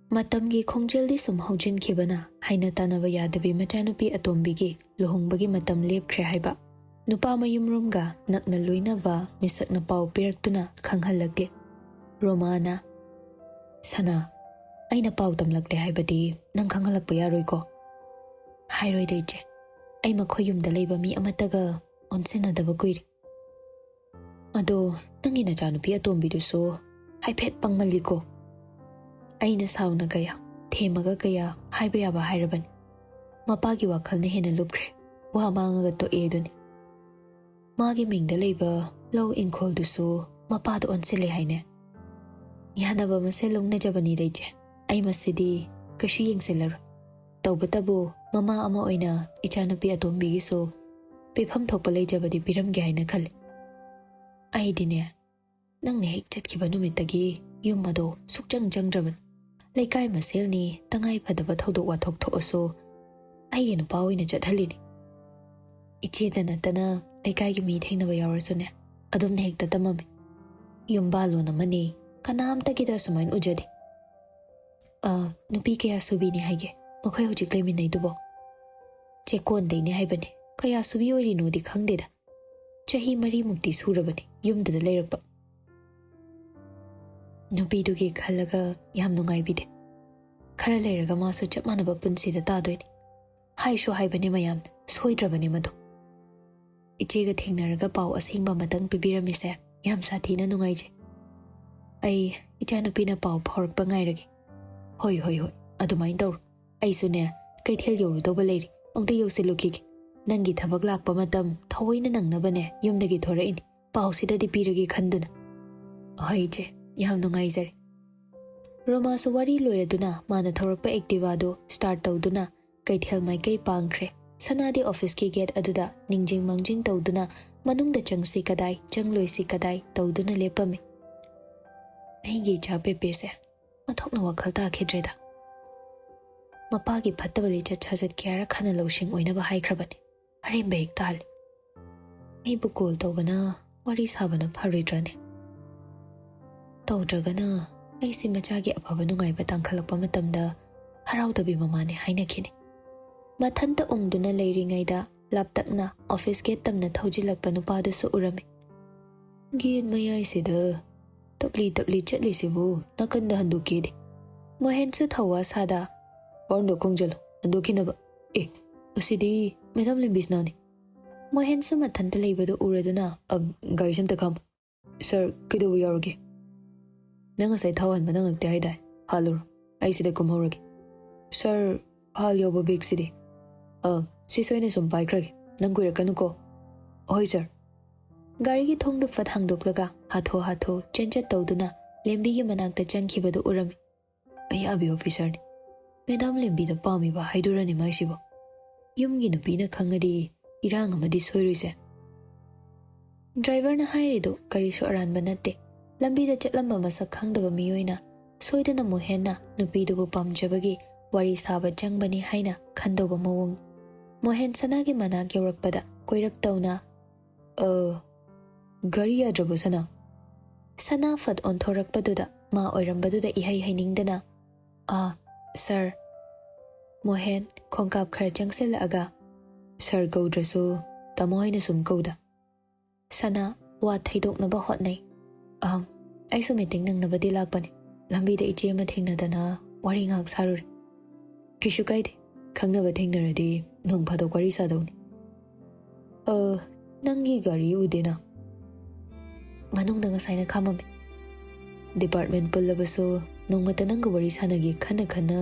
ꯃꯇꯝꯒꯤ ꯈꯣꯡꯖꯦꯜꯗꯤ ꯁꯨꯝ ꯍꯧꯖꯤꯟꯈꯤꯕꯅ ꯍꯥꯏꯅ ꯇꯥꯟꯅꯕ ꯌꯥꯗꯕꯤ ꯃꯆꯥꯅꯨꯄꯤ ꯑꯇꯣꯝꯕꯤꯒꯤ ꯂꯨꯍꯣꯡꯕꯒꯤ ꯃꯇꯝ ꯂꯦꯞꯈ꯭ꯔꯦ ꯍꯥꯏꯕ ꯅꯨꯄꯥ ꯃꯌꯨꯝꯔꯣꯝꯒ ꯅꯛꯅ ꯂꯣꯏꯅꯕ ꯃꯤꯁꯛꯅ ꯄꯥꯎ ꯄꯤꯔꯛꯇꯨꯅ ꯈꯪꯍꯜꯂꯛꯂꯦ꯫ ꯔꯣꯃꯥꯅ "ꯁꯅꯥ, ꯑꯩꯅ ꯄꯥꯎ ꯇꯝꯂꯛꯂꯦ ꯍꯥꯏꯕꯗꯤ ꯅꯪ ꯈꯪꯍꯜꯂꯛꯄ ꯌꯥꯔꯣꯏꯀꯣ?" "ꯍꯥꯏꯔꯣꯏꯗ ꯏꯆꯦ, ꯑꯩ ꯃꯈꯣꯏ ꯌꯨꯝꯗ ꯂꯩꯕ ꯃꯤ ꯑꯃꯠꯇꯒ ꯑꯣꯟꯁꯤꯟꯅꯗꯕ ꯀꯨꯏꯔꯦ." "ꯑꯗꯣ ꯅꯪꯒꯤ ꯅꯆꯥꯅꯨꯄꯤ ꯑꯇꯣꯝꯕꯤꯗꯨꯁꯨ ꯍꯥꯏꯐꯦꯠ ꯄꯪꯃꯜꯂꯤꯀꯣ." ꯑꯩꯅ ꯁꯥꯎꯅ ꯀꯌꯥ ꯊꯦꯝꯃꯒ ꯀꯌꯥ ꯍꯥꯏꯕ ꯌꯥꯕ ꯍꯥꯏꯔꯕꯅꯤ꯫ ꯃꯄꯥꯒꯤ ꯋꯥꯈꯜꯅ ꯍꯦꯟꯅ ꯂꯨꯞꯈ꯭ꯔꯦ, ꯋꯥ ꯃꯥꯡꯉꯒ ꯇꯣꯛꯑꯦ ꯑꯗꯨꯅꯤ꯫ ꯃꯥꯒꯤ ꯃꯤꯡꯗ ꯂꯩꯕ ꯂꯧ ꯏꯪꯈꯣꯜꯗꯨꯁꯨ ꯃꯄꯥꯗ ꯑꯣꯟꯁꯤꯜꯂꯦ ꯍꯥꯏꯅꯦ꯫ ꯌꯥꯅꯕ ꯃꯁꯦꯜ ꯂꯧꯅꯖꯕꯅꯤꯗ ꯏꯆꯦ, ꯑꯩ ꯃꯁꯤꯗꯤ ꯀꯩꯁꯨ ꯌꯦꯡꯁꯤꯜꯂꯔꯣꯏ꯫ ꯇꯧꯕꯇꯕꯨ ꯃꯃꯥ ꯑꯃ ꯑꯣꯏꯅ ꯏꯆꯥꯅꯨꯄꯤ ꯑꯇꯣꯝꯕꯤꯒꯤꯁꯨ ꯄꯤꯐꯝ ꯊꯣꯛꯄ ꯂꯩꯖꯕꯗꯤ ꯄꯤꯔꯝꯒꯦ ꯍꯥꯏꯅ ꯈꯜꯂꯤ꯫ ꯑꯩꯗꯤꯅꯦ, ꯅꯪꯅ ꯍꯦꯛ ꯆꯠꯈꯤꯕ ꯅꯨꯃꯤꯠꯇꯒꯤ ꯌꯨꯝ ꯑꯗꯣ ꯁꯨꯛꯆꯪ ꯆꯪꯗ꯭ꯔꯕꯅꯤ꯫ ꯂꯩꯀꯥꯏ ꯃꯁꯦꯜꯅꯤ, ꯇꯉꯥꯏ ꯐꯗꯕ ꯊꯧꯗꯣꯛ ꯋꯥꯊꯣꯛ ꯊꯣꯛꯑꯁꯨ ꯑꯩꯒꯤ ꯅꯨꯄꯥ ꯑꯣꯏꯅ ꯆꯠꯍꯜꯂꯤꯅꯤ꯫ ꯏꯆꯦꯗ ꯅꯠꯇꯅ ꯂꯩꯀꯥꯏꯒꯤ ꯃꯤ ꯊꯦꯡꯅꯕ ꯌꯥꯎꯔꯁꯨꯅꯦ, ꯑꯗꯨꯝꯅ ꯍꯦꯛꯇ ꯇꯝꯃꯝꯃꯤ꯫ ꯌꯨꯝꯕꯥꯂꯣꯟ ꯑꯃꯅꯤ, ꯀꯅꯥꯝꯇꯒꯤꯗ ꯁꯨꯃꯥꯏꯅ ꯎꯖꯗꯦ꯫ ꯅꯨꯄꯤ ꯀꯌꯥ ꯁꯨꯕꯤꯅꯤ ꯍꯥꯏꯒꯦ ꯃꯈꯣꯏ ꯍꯧꯖꯤꯛ ꯂꯩꯃꯤꯟꯅꯩꯗꯨꯕꯣ?" "ꯆꯦꯛꯀꯣꯟꯗꯩꯅꯦ ꯍꯥꯏꯕꯅꯤ, ꯀꯌꯥ ꯁꯨꯕꯤ ꯑꯣꯏꯔꯤꯅꯣꯗꯤ ꯈꯪꯗꯦꯗ꯫ ꯆꯍꯤ 4ꯃꯨꯛꯇꯤ ꯁꯨꯔꯕꯅꯤ ꯌꯨꯝꯗꯨꯗ ꯂꯩꯔꯛꯄ." ꯅꯨꯄꯤꯗꯨꯒꯤ ꯈꯜꯂꯒ ꯌꯥꯝ ꯅꯨꯡꯉꯥꯏꯕꯤꯗꯦ꯫ ꯈꯔ ꯂꯩꯔꯒ ꯃꯥꯁꯨ ꯆꯞ ꯃꯥꯟꯅꯕ ꯄꯨꯟꯁꯤꯗ ꯇꯥꯗꯣꯏꯅꯤ꯫ ꯍꯥꯏꯁꯨ ꯍꯥꯏꯕꯅꯤ ꯃꯌꯥꯝꯅ, ꯁꯣꯏꯗ꯭ꯔꯕꯅꯤ ꯃꯗꯨ꯫ ꯏꯆꯦꯒ ꯊꯦꯡꯅꯔꯒ ꯄꯥꯎ ꯑꯁꯦꯡꯕ ꯑꯃꯇꯪ ꯄꯤꯕꯤꯔꯝꯃꯤꯁꯦ ꯌꯥꯝ ꯁꯥꯊꯤꯅ ꯅꯨꯡꯉꯥꯏꯖꯩ꯫ ꯑꯩ ꯏꯆꯥꯅꯨꯄꯤꯅ ꯄꯥꯎ ꯐꯥꯎꯔꯛꯄ ꯉꯥꯏꯔꯒꯦ꯫ "ꯍꯣꯏ ꯍꯣꯏ ꯍꯣꯏ, ꯑꯗꯨꯃꯥꯏꯅ ꯇꯧꯔꯣ꯫ ꯑꯩꯁꯨꯅꯦ ꯀꯩꯊꯦꯜ ꯌꯧꯔꯨꯗꯧꯕ ꯂꯩꯔꯤ, ꯑꯃꯨꯛꯇ ꯌꯧꯁꯤꯜꯂꯨꯈꯤꯒꯦ꯫ ꯅꯪꯒꯤ ꯊꯕꯛ ꯂꯥꯛꯄ ꯃꯇꯝ ꯊꯑꯣꯏꯅ ꯅꯪꯅꯕꯅꯦ ꯌꯨꯝꯗꯒꯤ ꯊꯣꯔꯛꯏꯅꯤ, ꯄꯥꯎꯁꯤꯗꯗꯤ ꯄꯤꯔꯒꯦ ꯈꯟꯗꯨꯅ." "ꯍꯣꯏ ꯏꯆꯦ, ꯌꯥꯝ ꯅꯨꯡꯉꯥꯏꯖꯔꯦ." ꯔꯣꯃꯥꯁꯨ ꯋꯥꯔꯤ ꯂꯣꯏꯔꯗꯨꯅ ꯃꯥꯅ ꯊꯧꯔꯛꯄ ꯑꯦꯛꯇꯤꯚꯥꯗꯨ ꯁ꯭ꯇꯥꯔꯠ ꯇꯧꯗꯨꯅ ꯀꯩꯊꯦꯜ ꯃꯥꯏꯀꯩ ꯄꯥꯡꯈ꯭ꯔꯦ꯫ ꯁꯅꯥꯗꯤ ꯑꯣꯐꯤꯁꯀꯤ ꯒꯦꯠ ꯑꯗꯨꯗ ꯅꯤꯡꯖꯤꯡ ꯃꯥꯡꯖꯤꯡ ꯇꯧꯗꯨꯅ ꯃꯅꯨꯡꯗ ꯆꯪꯁꯤ ꯀꯗꯥꯏ ꯆꯪꯂꯣꯏꯁꯤ ꯀꯗꯥꯏ ꯇꯧꯗꯨꯅ ꯂꯦꯞꯄꯝꯃꯤ꯫ ꯑꯩꯒꯤ ꯏꯆꯥ ꯄꯦꯄꯦꯁꯦ ꯃꯊꯣꯛꯅ ꯋꯥꯈꯜ ꯇꯥꯈꯤꯗ꯭ꯔꯦꯗ꯫ ꯃꯄꯥꯒꯤ ꯐꯠꯇꯕ ꯂꯤꯆꯠ ꯁꯥꯖꯠ ꯀꯌꯥꯔ ꯈꯟꯅ ꯂꯧꯁꯤꯡ ꯑꯣꯏꯅꯕ ꯍꯥꯏꯈ꯭ꯔꯕꯅꯤ, ꯑꯔꯦꯝꯕ ꯍꯦꯛ ꯇꯥꯍꯜꯂꯤ꯫ ꯑꯩꯕꯨ ꯀꯣꯜ ꯇꯧꯕꯅ ꯋꯥꯔꯤ ꯁꯥꯕꯅ ꯐꯔꯣꯏꯗ꯭ꯔꯅꯦ? ꯇꯧꯗ꯭ꯔꯒꯅ ꯑꯩꯁꯤ ꯃꯆꯥꯒꯤ ꯑꯐꯕ ꯅꯨꯡꯉꯥꯏꯕ ꯇꯥꯡꯈꯠꯂꯛꯄ ꯃꯇꯝꯗ ꯍꯔꯥꯎꯗꯕꯤ ꯃꯃꯥꯅꯦ ꯍꯥꯏꯅꯈꯤꯅꯤ꯫ ꯃꯊꯟꯇ ꯎꯪꯗꯨꯅ ꯂꯩꯔꯤꯉꯩꯗ ꯂꯥꯞꯇꯛꯅ ꯑꯣꯐꯤꯁ ꯒꯦꯠ ꯇꯝꯅ ꯊꯧꯖꯤꯜꯂꯛꯄ ꯅꯨꯄꯥꯗꯨꯁꯨ ꯎꯔꯝꯃꯤ꯫ ꯒꯦꯠ ꯃꯌꯥꯏꯁꯤꯗ ꯇꯞꯂꯤ ꯇꯞꯂꯤ ꯆꯠꯂꯤꯁꯤꯕꯨ ꯅꯥꯀꯟꯗ ꯍꯟꯗꯣꯛꯀꯦꯗꯤ? ꯃꯣꯍꯦꯟꯁꯨ ꯊꯧꯋꯥ ꯁꯥꯗ "ꯍꯣꯔꯟꯗꯣ ꯈꯣꯡꯖꯜꯂꯨ, ꯍꯟꯗꯣꯛꯈꯤꯅꯕ꯫ ꯑꯦ, ꯑꯁꯤꯗꯤ ꯃꯦꯗꯥꯝ ꯂꯦꯝꯕꯤꯁꯅꯥꯅꯤ." ꯃꯣꯍꯦꯟꯁꯨ ꯃꯊꯟꯇ ꯂꯩꯕꯗꯨ ꯎꯔꯗꯨꯅ "ꯒꯥꯔꯤꯁꯤ ꯑꯝꯇ ꯈꯥꯝꯃꯨ." "ꯁꯥꯔ, ꯀꯩꯗꯧꯕ ꯌꯥꯎꯔꯒꯦ?" "ꯅꯪ ꯉꯁꯥꯏ ꯊꯥꯎ ꯍꯥꯟꯕ ꯅꯪꯉꯛꯇꯦ ꯍꯥꯏꯗꯥꯏ, ꯍꯥꯜꯂꯨꯔꯣ, ꯑꯩ ꯁꯤꯗ ꯀꯨꯝꯍꯧꯔꯒꯦ." "ꯁꯥꯔ, ꯐꯥꯏꯜ ꯌꯥꯎꯕ ꯕꯦꯒꯁꯤꯗꯤ?" ꯁꯤꯁꯨ ꯑꯩꯅ ꯁꯨꯝ ꯄꯥꯏꯈ꯭ꯔꯒꯦ, ꯅꯪ ꯀꯨꯏꯔꯛꯀꯅꯨꯀꯣ." "ꯍꯣꯏ ꯁꯥꯔ." ꯒꯥꯔꯤꯒꯤ ꯊꯣꯡꯗꯨ ꯐꯠ ꯍꯥꯡꯗꯣꯛꯂꯒ ꯍꯥꯊꯨ ꯍꯥꯊꯨ ꯆꯦꯟꯆꯠ ꯇꯧꯗꯨꯅ ꯂꯦꯝꯕꯤꯒꯤ ꯃꯅꯥꯛꯇ ꯆꯪꯈꯤꯕꯗꯨ ꯎꯔꯝꯃꯤ꯫ ꯑꯌꯥꯕꯤ ꯑꯣꯐꯤꯁꯥꯔꯅꯤ, ꯃꯦꯗꯥꯝ ꯂꯦꯝꯕꯤꯗ ꯄꯥꯝꯃꯤꯕ ꯍꯥꯏꯗꯨꯔꯅꯤ ꯃꯥꯏꯁꯤꯕꯣ꯫ ꯌꯨꯝꯒꯤ ꯅꯨꯄꯤꯅ ꯈꯪꯉꯗꯤ ꯏꯔꯥꯡ ꯑꯃꯗꯤ ꯁꯣꯏꯔꯣꯏꯁꯦ꯫ ꯗ꯭ꯔꯥꯏꯚꯔꯅ ꯍꯥꯏꯔꯤꯗꯨ ꯀꯔꯤꯁꯨ ꯑꯔꯥꯟꯕ ꯅꯠꯇꯦ꯫ ꯂꯝꯕꯤꯗ ꯆꯠꯂꯝꯕ ꯃꯁꯛ ꯈꯪꯗꯕ ꯃꯤꯑꯣꯏꯅ ꯁꯣꯏꯗꯅ ꯃꯣꯍꯦꯟꯅ ꯅꯨꯄꯤꯗꯨꯕꯨ ꯄꯥꯝꯖꯕꯒꯤ ꯋꯥꯔꯤ ꯁꯥꯕ ꯆꯪꯕꯅꯤ ꯍꯥꯏꯅ ꯈꯟꯗꯧꯕ ꯃꯑꯣꯡ꯫ ꯃꯣꯍꯦꯟ ꯁꯅꯥꯒꯤ ꯃꯅꯥꯛ ꯌꯧꯔꯛꯄꯗ ꯀꯣꯏꯔꯞ ꯇꯧꯅ "ꯒꯥꯔꯤ ꯌꯥꯗ꯭ꯔꯕꯣ ꯁꯅꯥ?" ꯁꯅꯥ ꯐꯠ ꯑꯣꯟꯊꯣꯔꯛꯄꯗꯨꯗ ꯃꯥ ꯑꯣꯏꯔꯝꯕꯗꯨꯗ ꯏꯍꯩ ꯍꯩꯅꯤꯡꯗꯅ ꯁꯥꯔ." ꯃꯣꯍꯦꯟ ꯈꯣꯡꯀꯥꯞ ꯈꯔ ꯆꯪꯁꯤꯜꯂꯛꯑꯒ "ꯁꯥꯔ ꯀꯧꯗ꯭ꯔꯁꯨ ꯇꯥꯃꯣ ꯍꯥꯏꯅ ꯁꯨꯝ ꯀꯧꯗ." ꯁꯅꯥ ꯋꯥ ꯊꯩꯗꯣꯛꯅꯕ ꯍꯣꯠꯅꯩ꯫ "ꯑꯩꯁꯨ ꯃꯤꯇꯤꯡ ꯅꯪꯅꯕꯗꯤ ꯂꯥꯛꯄꯅꯤ, ꯂꯝꯕꯤꯗ ꯏꯆꯦ ꯑꯃ ꯊꯦꯡꯅꯗꯅ ꯋꯥꯔꯤ ꯉꯥꯏꯍꯥꯛ ꯁꯥꯔꯨꯔꯦ." "ꯀꯩꯁꯨ ꯀꯥꯏꯗꯦ, ꯈꯪꯅꯕ ꯊꯦꯡꯅꯔꯗꯤ ꯅꯣꯡ ꯐꯥꯗꯣꯛ ꯋꯥꯔꯤ ꯁꯥꯗꯧꯅꯤ." "ꯅꯪꯒꯤ ꯒꯥꯔꯤ ꯎꯗꯦꯅ?" "ꯃꯅꯨꯡꯗ ꯉꯁꯥꯏꯅ ꯈꯥꯝꯃꯝꯃꯤ." "ꯗꯤꯄꯥꯔꯠꯃꯦꯟ ꯄꯨꯜꯂꯕꯁꯨ ꯅꯣꯡꯃꯇ ꯅꯪꯒ ꯋꯥꯔꯤ ꯁꯥꯟꯅꯒꯦ ꯈꯟꯅ ꯈꯟꯅ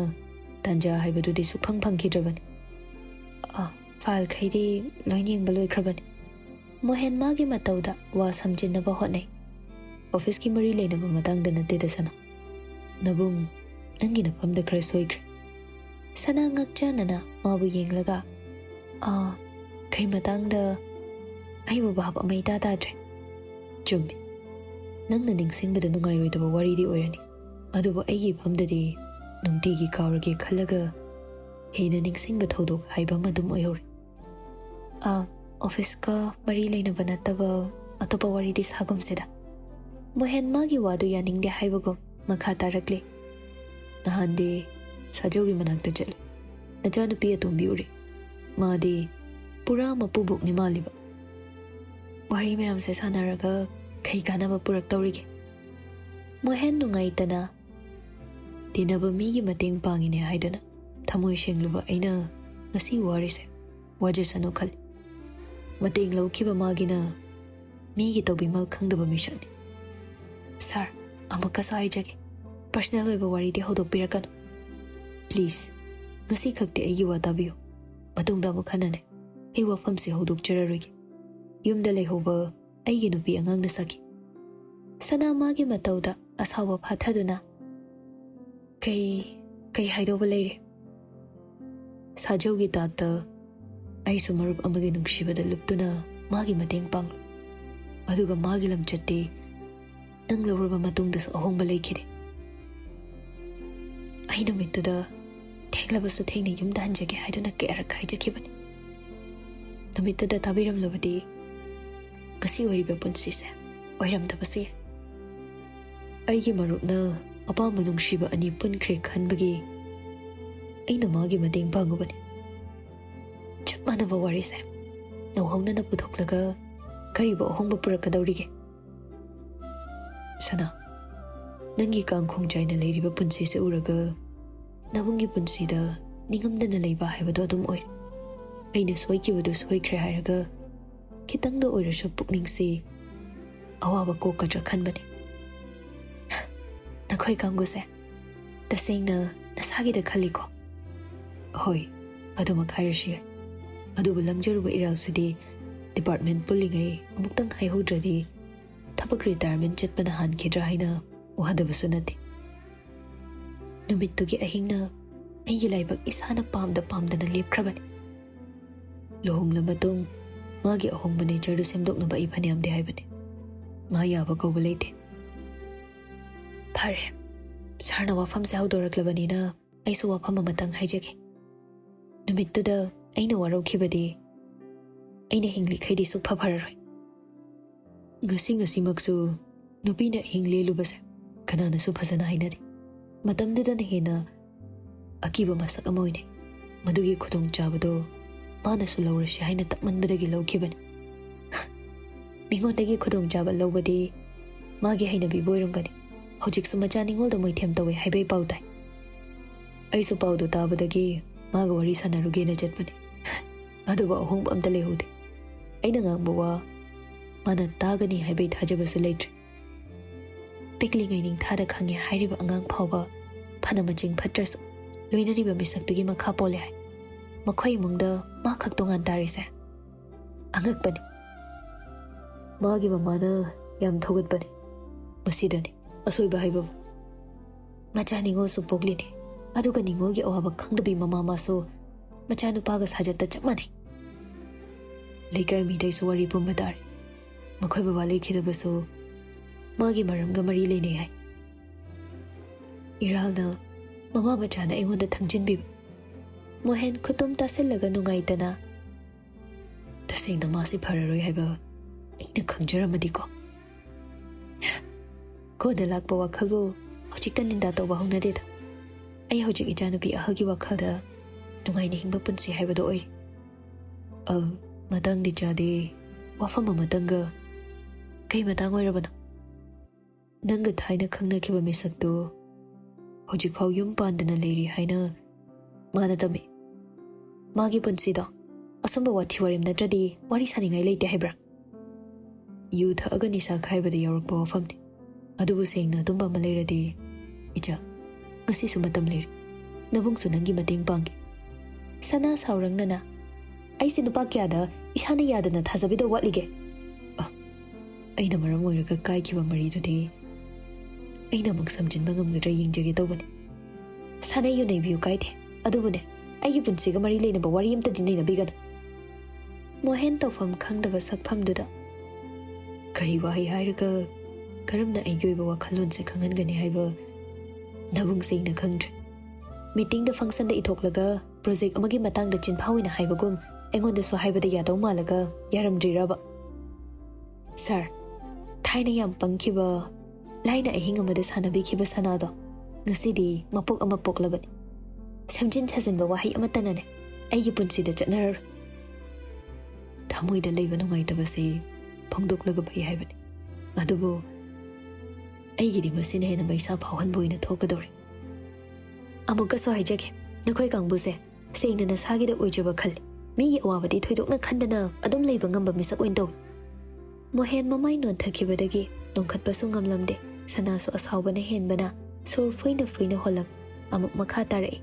ꯇꯥꯟꯖꯥ ꯍꯥꯏꯕꯗꯨꯗꯤ ꯁꯨꯛꯐꯪ ꯐꯪꯈꯤꯗ꯭ꯔꯕꯅꯤ." "ꯐꯥꯏꯜꯈꯩꯗꯤ ꯂꯣꯏꯅ ꯌꯦꯡꯕ ꯂꯣꯏꯈ꯭ꯔꯕꯅꯤ." ꯃꯣꯍꯦꯟ ꯃꯥꯒꯤ ꯃꯇꯧꯗ ꯋꯥ ꯁꯝꯖꯤꯟꯅꯕ ꯍꯣꯠꯅꯩ꯫ "ꯑꯣꯐꯤꯁꯀꯤ ꯃꯔꯤ ꯂꯩꯅꯕ ꯃꯇꯥꯡꯗ ꯅꯠꯇꯦꯗ ꯁꯅꯥ, ꯅꯕꯨꯡ ꯅꯪꯒꯤ ꯅꯐꯝꯗ ꯈꯔ ꯁꯣꯏꯈ꯭ꯔꯦ." ꯁꯅꯥ ꯉꯛꯆꯥꯅꯅ ꯃꯥꯕꯨ ꯌꯦꯡꯂꯒ "ꯀꯩ ꯃꯇꯥꯡꯗ? ꯑꯩꯕꯨ ꯚꯥꯞ ꯑꯃ ꯏꯇꯥ ꯇꯥꯗ꯭ꯔꯦ." "ꯆꯨꯝꯃꯤ, ꯅꯪꯅ ꯅꯤꯡꯁꯤꯡꯕꯗ ꯅꯨꯡꯉꯥꯏꯔꯣꯏꯗꯕ ꯋꯥꯔꯤꯗꯤ ꯑꯣꯏꯔꯅꯤ, ꯑꯗꯨꯕꯨ ꯑꯩꯒꯤ ꯏꯐꯝꯗꯗꯤ ꯅꯨꯡꯇꯤꯒꯤ ꯀꯥꯎꯔꯒꯦ ꯈꯜꯂꯒ ꯍꯦꯟꯅ ꯅꯤꯡꯁꯤꯡꯕ ꯊꯧꯗꯣꯛ ꯍꯥꯏꯕ ꯑꯃ ꯑꯗꯨꯝ ꯑꯣꯏꯍꯧꯔꯦ." "ꯑꯣꯐꯤꯁꯀ ꯃꯔꯤ ꯂꯩꯅꯕ ꯅꯠꯇꯕ ꯑꯇꯣꯞꯄ ꯋꯥꯔꯤꯗꯤ ꯁꯥꯒꯨꯝꯁꯤꯗ." ꯃꯣꯍꯦꯟ ꯃꯥꯒꯤ ꯋꯥꯗꯨ ꯌꯥꯅꯤꯡꯗꯦ ꯍꯥꯏꯕꯒꯨꯝ ꯃꯈꯥ ꯇꯥꯔꯛꯂꯤ꯫ ꯅꯍꯥꯟꯗꯤ ꯁꯥꯖꯧꯒꯤ ꯃꯅꯥꯛꯇ ꯆꯠꯂꯨ ꯅꯆꯥꯅꯨꯄꯤ ꯑꯇꯣꯝꯕꯤ ꯎꯔꯦ ꯃꯥꯗꯤ ꯄꯨꯔꯥ ꯃꯄꯨꯕꯣꯛꯅꯤ ꯃꯥꯜꯂꯤꯕ ꯋꯥꯔꯤ ꯃꯌꯥꯝꯁꯦ ꯁꯥꯟꯅꯔꯒ ꯀꯩ ꯀꯥꯟꯅꯕ ꯄꯨꯔꯛꯇꯧꯔꯤꯒꯦ ꯃꯣꯍꯦꯟ ꯅꯨꯡꯉꯥꯏꯇꯅ ꯇꯤꯟꯅꯕ ꯃꯤꯒꯤ ꯃꯇꯦꯡ ꯄꯥꯡꯉꯤꯅꯦ ꯍꯥꯏꯗꯨꯅ ꯊꯃꯣꯏ ꯁꯦꯡꯂꯨꯕ ꯑꯩꯅ ꯉꯁꯤ ꯋꯥꯔꯤꯁꯦ ꯋꯥꯖꯁꯅꯨ ꯈꯜꯂꯤ ꯃꯇꯦꯡ ꯂꯧꯈꯤꯕ ꯃꯥꯒꯤꯅ ꯃꯤꯒꯤ ꯇꯧꯕꯤꯃꯜ ꯈꯪꯗꯕ ꯃꯤꯁꯛꯅꯤ ꯁꯥꯔ ꯑꯃꯨꯛꯀꯁꯨ ꯍꯥꯏꯖꯒꯦ ꯄꯔꯁꯅꯦꯜ ꯑꯣꯏꯕ ꯋꯥꯔꯤꯗꯤ ꯍꯧꯗꯣꯛꯄꯤꯔꯛꯀꯅꯨ please ngasi khakte aigi wa tabiyo matungda mu khanane ai wafam se hodokjararoige yumda lehoba aigi nupi angang na saki sana magi matauda asawa phathaduna kai haidoba leire sajaugi tata ai sumarup amage nungshibada luptuna magi mateng pang aduga magi lamchatte nang lawraba matungda su ahongba leikide ai numittuda ꯊꯦꯡꯂꯕꯁꯨ ꯊꯦꯡꯅ ꯌꯨꯝꯗ ꯍꯟꯖꯒꯦ ꯍꯥꯏꯗꯨꯅ ꯀꯌꯥꯔꯛ ꯍꯥꯏꯖꯈꯤꯕꯅꯤ ꯅꯨꯃꯤꯠꯇꯨꯗ ꯇꯥꯕꯤꯔꯝꯂꯕꯗꯤ ꯉꯁꯤ ꯑꯣꯏꯔꯤꯕ ꯄꯨꯟꯁꯤꯁꯦ ꯑꯣꯏꯔꯝꯗꯕꯁꯨ ꯌꯥꯏ ꯑꯩꯒꯤ ꯃꯔꯨꯞꯅ ꯑꯄꯥꯝꯕ ꯅꯨꯡꯁꯤꯕ ꯑꯅꯤ ꯄꯨꯟꯈ꯭ꯔꯦ ꯈꯟꯕꯒꯤ ꯑꯩꯅ ꯃꯥꯒꯤ ꯃꯇꯦꯡ ꯄꯥꯡꯉꯨꯕꯅꯤ ꯆꯞ ꯃꯥꯟꯅꯕ ꯋꯥꯔꯤꯁꯦ ꯅꯧꯍꯧꯅꯅ ꯄꯨꯊꯣꯛꯂꯒ ꯀꯔꯤꯕꯨ ꯑꯍꯣꯡꯕ ꯄꯨꯔꯛꯀꯗꯧꯔꯤꯒꯦ ꯁꯅꯥ ꯅꯪꯒꯤ ꯀꯥꯡꯈꯣꯡ ꯆꯥꯏꯅ ꯂꯩꯔꯤꯕ ꯄꯨꯟꯁꯤꯁꯦ ꯎꯔꯒ ꯅꯕꯨꯡꯒꯤ ꯄꯨꯟꯁꯤꯗ ꯅꯤꯡꯉꯝꯗꯅ ꯂꯩꯕ ꯍꯥꯏꯕꯗꯣ ꯑꯗꯨꯝ ꯑꯣꯏ ꯑꯩꯅ ꯁꯣꯏꯈꯤꯕꯗꯨ ꯁꯣꯏꯈ꯭ꯔꯦ ꯍꯥꯏꯔꯒ ꯈꯤꯇꯪꯗ ꯑꯣꯏꯔꯁꯨ ꯄꯨꯛꯅꯤꯡꯁꯤ ꯑꯋꯥꯕ ꯀꯣꯛꯀꯗ꯭ꯔꯥ ꯈꯟꯕꯅꯤ ꯅꯈꯣꯏ ꯀꯥꯡꯕꯨꯁꯦ ꯇꯁꯦꯡꯅ ꯅꯁꯥꯒꯤꯗ ꯈꯜꯂꯤꯀꯣ ꯍꯣꯏ ꯑꯗꯨꯃꯛ ꯍꯥꯏꯔꯁꯨ ꯌꯥꯏ ꯑꯗꯨꯕꯨ ꯂꯪꯖꯔꯨꯕ ꯏꯔꯥꯜꯁꯤꯗꯤ ꯗꯤꯄꯥꯔꯠꯃꯦꯟ ꯄꯨꯜꯂꯤꯉꯩ ꯑꯃꯨꯛꯇꯪ ꯍꯥꯏꯍꯧꯗ꯭ꯔꯗꯤ ꯊꯕꯛ ꯔꯤꯇꯥꯌꯔꯃꯦꯟ ꯆꯠꯄꯅ ꯍꯥꯟꯈꯤꯗ꯭ꯔꯥ ꯍꯥꯏꯅ ꯋꯥꯗꯕꯁꯨ ꯅꯠꯇꯦ ꯅꯨꯃꯤꯠꯇꯨꯒꯤ ꯑꯍꯤꯡꯅ ꯑꯩꯒꯤ ꯂꯥꯏꯕꯛ ꯏꯁꯥꯅ ꯄꯥꯝꯗꯅ ꯂꯦꯞꯈ꯭ꯔꯕꯅꯤ ꯂꯨꯍꯣꯡꯂ ꯃꯇꯨꯡ ꯃꯥꯒꯤ ꯑꯍꯣꯡꯕ ꯅꯦꯆꯔꯗꯨ ꯁꯦꯝꯗꯣꯛꯅꯕ ꯑꯩ ꯐꯅꯌꯥꯝꯗꯤ ꯍꯥꯏꯕꯅꯤ ꯃꯥ ꯌꯥꯕ ꯀꯧꯕ ꯂꯩꯇꯦ ꯐꯔꯦ ꯁꯥꯔꯅ ꯋꯥꯐꯝꯁꯦ ꯍꯧꯗꯣꯔꯛꯂꯕꯅꯤꯅ ꯑꯩꯁꯨ ꯋꯥꯐꯝ ꯑꯃꯇꯪ ꯍꯥꯏꯖꯒꯦ ꯅꯨꯃꯤꯠꯇꯨꯗ ꯑꯩꯅ ꯋꯥꯔꯧꯈꯤꯕꯗꯤ ꯑꯩꯅ ꯍꯤꯡꯂꯤꯈꯩꯗꯤ ꯁꯨꯛꯐ ꯐꯔꯔꯣꯏ ꯉꯁꯤꯃꯛꯁꯨ ꯅꯨꯄꯤꯅ ꯑꯍꯤꯡ ꯂꯦꯜꯂꯨꯕꯁꯦ ꯀꯅꯥꯅꯁꯨ ꯐꯖꯅ ꯍꯥꯏꯅꯗꯦ ꯃꯇꯝꯗꯨꯗꯅ ꯍꯦꯟꯅ ꯑꯀꯤꯕ ꯃꯁꯛ ꯑꯃ ꯑꯣꯏꯅꯩ ꯃꯗꯨꯒꯤ ꯈꯨꯗꯣꯡꯆꯥꯕꯗꯣ ꯃꯥꯅꯁꯨ ꯂꯧꯔꯁꯤ ꯍꯥꯏꯅ ꯇꯛꯃꯟꯕꯗꯒꯤ ꯂꯧꯈꯤꯕꯅꯤ ꯃꯤꯉꯣꯟꯗꯒꯤ ꯈꯨꯗꯣꯡꯆꯥꯕ ꯂꯧꯕꯗꯤ ꯃꯥꯒꯤ ꯍꯩꯅꯕꯤꯕꯨ ꯑꯣꯏꯔꯝꯒꯅꯤ ꯍꯧꯖꯤꯛꯁꯨ ꯃꯆꯥ ꯅꯤꯡꯉꯣꯜꯗ ꯃꯣꯏꯊꯦꯝ ꯇꯧꯋꯦ ꯍꯥꯏꯕꯩ ꯄꯥꯎ ꯇꯥꯏ ꯑꯩꯁꯨ ꯄꯥꯎꯗꯣ ꯇꯥꯕꯗꯒꯤ ꯃꯥꯒ ꯋꯥꯔꯤ ꯁꯥꯟꯅꯔꯨꯒꯦꯅ ꯆꯠꯄꯅꯤ ꯑꯗꯨꯕꯨ ꯑꯍꯣꯡꯕ ꯑꯝꯇ ꯂꯩꯍꯧꯗꯦ ꯑꯩꯅ ꯉꯥꯡꯕ ꯋꯥ ꯃꯥꯅ ꯇꯥꯒꯅꯤ ꯍꯥꯏꯕꯩ ꯊꯥꯖꯕꯁꯨ ꯂꯩꯇ꯭ꯔꯦ ꯄꯤꯛꯂꯤꯉꯩ ꯅꯤꯡꯊꯥꯗ ꯈꯪꯉꯦ ꯍꯥꯏꯔꯤꯕ ꯑꯉꯥꯡ ꯐꯥꯎꯕ ꯐꯅ ꯃꯆꯤꯡ ꯐꯠꯇ꯭ꯔꯁꯨ ꯂꯣꯏꯅꯔꯤꯕ ꯃꯤꯁꯛꯇꯨꯒꯤ ꯃꯈꯥ ꯄꯣꯜꯂꯦ ꯍꯥꯏ ꯃꯈꯣꯏ ꯏꯃꯨꯡꯗ ꯃꯥ ꯈꯛ ꯇꯣꯉꯥꯟ ꯇꯥꯔꯤꯁꯦ ꯑꯉꯛꯄꯅꯤ ꯃꯥꯒꯤ ꯃꯃꯥꯅ ꯌꯥꯝ ꯊꯧꯒꯠꯄꯅꯤ ꯃꯁꯤꯗꯅꯤ ꯑꯁꯣꯏꯕ ꯍꯥꯏꯕꯕꯨ ꯃꯆꯥ ꯅꯤꯡꯉꯣꯜꯁꯨ ꯄꯣꯛꯂꯤꯅꯤ ꯑꯗꯨꯒ ꯅꯤꯡꯉꯣꯜꯒꯤ ꯑꯋꯥꯕ ꯈꯪꯗꯕꯤ ꯃꯃꯥ ꯃꯥꯁꯨ ꯃꯆꯥꯅꯨꯄꯥꯒ ꯁꯥꯖꯠꯇ ꯆꯞ ꯃꯥꯟꯅꯩ ꯂꯩꯀꯥꯏ ꯃꯤꯗꯩꯁꯨ ꯋꯥꯔꯤ ꯄꯨꯝꯕ ꯇꯥꯔꯦ ꯃꯈꯣꯏ ꯕꯕꯥ ꯂꯩꯈꯤꯗꯕꯁꯨ ꯃꯥꯒꯤ ꯃꯔꯝꯒ ꯃꯔꯤ ꯂꯩꯅꯩ ꯍꯥꯏ ꯏꯔꯥꯜꯅ ꯃꯃꯥ ꯃꯆꯥꯅ ꯑꯩꯉꯣꯟꯗ ꯊꯪꯖꯤꯟꯕꯤꯕ ꯃꯣꯍꯦꯟ ꯈꯨꯇꯨꯝ ꯇꯥꯁꯤꯜꯂꯒ ꯅꯨꯡꯉꯥꯏꯇꯅ ꯇꯁꯦꯡꯅ ꯃꯥꯁꯤ ꯐꯔꯔꯣꯏ ꯍꯥꯏꯕ ꯑꯩꯅ ꯈꯪꯖꯔꯝꯃꯗꯤꯀꯣ ꯀꯣꯟꯅ ꯂꯥꯛꯄ ꯋꯥꯈꯜꯕꯨ ꯍꯧꯖꯤꯛꯇ ꯅꯤꯟꯗꯥ ꯇꯧꯕ ꯍꯧꯅꯗꯦꯗ ꯑꯩ ꯍꯧꯖꯤꯛ ꯏꯆꯥꯅꯨꯄꯤ ꯑꯍꯜꯒꯤ ꯋꯥꯈꯜꯗ ꯅꯨꯡꯉꯥꯏꯅ ꯍꯤꯡꯕ ꯄꯨꯟꯁꯤ ꯍꯥꯏꯕꯗꯣ ꯑꯣꯏꯔꯤ ꯃꯇꯥꯡꯗꯤ ꯆꯥꯗꯦ ꯋꯥꯐꯝ ꯑꯃꯇꯪꯒ ꯀꯩ ꯃꯇꯥꯡ ꯑꯣꯏꯔꯕꯅꯣ ꯅꯪꯒ ꯊꯥꯏꯅ ꯈꯪꯅꯈꯤꯕ ꯃꯤꯁꯛꯇꯨ ꯍꯧꯖꯤꯛꯐꯥꯎ ꯌꯨꯝ ꯄꯥꯟꯗꯅ ꯂꯩꯔꯤ ꯍꯥꯏꯅ ꯃꯥꯅ ꯇꯝꯃꯤ ꯃꯥꯒꯤ ꯄꯨꯟꯁꯤꯗꯣ ꯑꯁꯨꯝꯕ ꯋꯥꯊꯤ ꯋꯥꯔꯦꯝ ꯅꯠꯇ꯭ꯔꯗꯤ ꯋꯥꯔꯤ ꯁꯥꯅꯤꯡꯉꯥꯏ ꯂꯩꯇꯦ ꯍꯥꯏꯕ꯭ꯔꯥ ꯌꯨ ꯊꯛꯑꯒ ꯅꯤꯁꯥ ꯈꯥꯏꯕꯗ ꯌꯥꯎꯔꯛꯄ ꯋꯥꯐꯝꯅꯤ ꯑꯗꯨꯕꯨ ꯁꯦꯡꯅ ꯑꯗꯨꯝꯕ ꯑꯃ ꯂꯩꯔꯗꯤ ꯏꯆꯥ ꯉꯁꯤꯁꯨ ꯃꯇꯝ ꯂꯩꯔꯤ ꯅꯕꯨꯡꯁꯨ ꯅꯪꯒꯤ ꯃꯇꯦꯡ ꯄꯥꯡꯒꯦ ꯁꯅꯥ ꯁꯥꯎꯔꯪꯅꯅ ꯑꯩꯁꯦ ꯅꯨꯄꯥ ꯀꯌꯥꯗ ꯏꯁꯥꯅ ꯌꯥꯗꯅ ꯊꯥꯖꯕꯤꯗ ꯋꯥꯠꯂꯤꯒꯦ ꯑꯩꯅ ꯃꯔꯝ ꯑꯣꯏꯔꯒ ꯀꯥꯏꯈꯤꯕ ꯃꯔꯤꯗꯨꯗꯤ ꯑꯩꯅ ꯑꯃꯨꯛ ꯁꯝꯖꯤꯟꯕ ꯉꯝꯒꯗ꯭ꯔꯥ ꯌꯦꯡꯖꯒꯦ ꯇꯧꯕꯅꯤ ꯁꯥꯟꯅꯩ ꯌꯨꯅꯩꯕꯤꯌꯨ ꯀꯥꯏꯗꯦ ꯑꯗꯨꯕꯨꯅꯦ ꯑꯩꯒꯤ ꯄꯨꯟꯁꯤꯒ ꯃꯔꯤ ꯂꯩꯅꯕ ꯋꯥꯔꯤ ꯑꯃꯇꯗꯤ ꯅꯩꯅꯕꯤꯒꯅꯨ ꯃꯣꯍꯦꯟ ꯇꯧꯐꯝ ꯈꯪꯗꯕ ꯁꯛꯐꯝꯗꯨꯗ ꯀꯔꯤ ꯋꯥꯍꯩ ꯍꯥꯏꯔꯒ ꯀꯔꯝꯅ ꯑꯩꯒꯤ ꯑꯣꯏꯕ ꯋꯥꯈꯜꯂꯣꯟꯁꯦ ꯈꯪꯍꯟꯒꯅꯤ ꯍꯥꯏꯕ ꯅꯕꯨꯡ ꯁꯦꯡꯅ ꯈꯪꯗ꯭ꯔꯦ ꯃꯤꯇꯤꯡꯗ ꯐꯪꯁꯟꯗ ꯏꯊꯣꯛꯂꯒ ꯄ꯭ꯔꯣꯖꯦꯛ ꯑꯃꯒꯤ ꯃꯇꯥꯡꯗ ꯆꯤꯟꯐꯥ ꯑꯣꯏꯅ ꯍꯥꯏꯕꯒꯨꯝ ꯑꯩꯉꯣꯟꯗꯁꯨ ꯍꯥꯏꯕꯗ ꯌꯥꯗꯧ ꯃꯥꯜꯂꯒ ꯌꯥꯔꯝꯗ꯭ꯔꯤꯔꯕ ꯁꯥꯔ ꯊꯥꯏꯅ ꯌꯥꯝ ꯄꯪꯈꯤꯕ ꯂꯥꯏꯅ ꯑꯍꯤꯡ ꯑꯃꯗ ꯁꯥꯟꯅꯕꯤꯈꯤꯕ ꯁꯅꯥꯗꯣ ngasi mapok ama poklabani samjin chajinba wahi amatana ne aigi punsida chatnarar thamoida leiba nungaitabase phongdoklaga bai haibani adubu aigidi masina hena maisa phawhanbo ina thokadori amuka so haijake nakhoi kangbuse seingna nasagida oijaba khal migi awabadi thoidokna khandana adum leiba ngamba misak ointo mohen mamai non thakibadagi nongkhatpasu ngamlamde sanasu asawbana henbana sur foina holam amuk makha tarai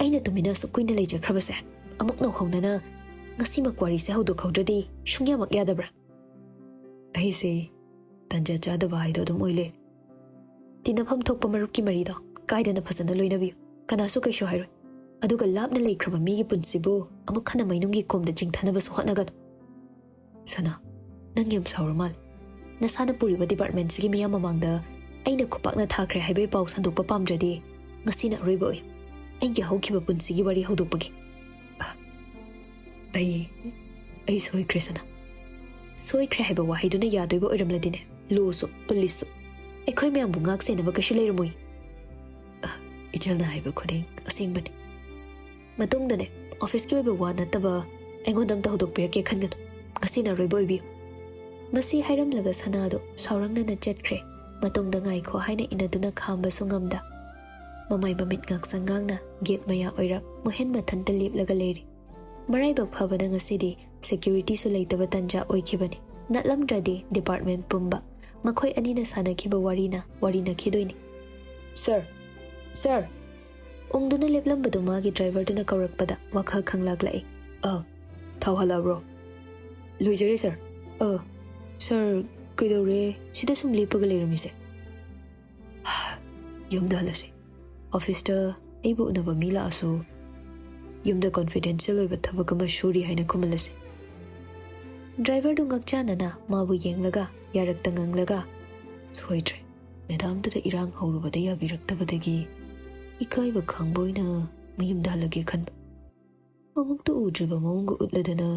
aina tumina sukuina leijakhrabase amuk no hongnana ngasi makwari se hawdo khawdradi shungya mak yadabra aise tanja chadaba haido dum oile tinafam thokpa marupki marido kaidana phasana loinabi kanasu kaisho hairo aduga labna leikraba migi punsibu amuk khana mainungi komda jingthana su hotnagan sana nangyam sauramal nasana puriba department sigi miyam mamangda aina khupakna thakre haibe pau sandokpa pamdradi ngasina roiboi aigi hawkiba punsigi wari hawdokpagi ai soikre sana soikre haiba wahiduna yadoiba oiramladine losu police ekhoi miyam bu ngak senaba kashu leirmoi ichalna haiba khuding asengbani matungdane office ki oiba wa nataba aingodam ta hawdokpirake khangan ngasina roiboi bi masi hairamlaga sanado saurangna chetkre matungda ngai kho haina inaduna khamba sungamda mamai mamit ngak sangangna gate maya oira mohen mathanta leplaga leiri maraibak phabana ngasidi security su leitaba tanja oikhibani natlamdradi department pumba makhoi anina sanakhiba warina khidoini sir ongduna leplambadu magi driver duna kaurakpada WakhaL khanglaglai thawhalabro loijare sir kaidore sida sum lepaga leiramise yumda halase office ta aibu unaba mila asu yumda confidential oiba thabak ama shuri haina kumalase driver du ngakchanana mabu yenglaga yarakta nganglaga soitre madam tu da irang hawrubada yabiraktabadagi ikaiba khangboina miyumda halage khanba amuk tu udriba maunga utladana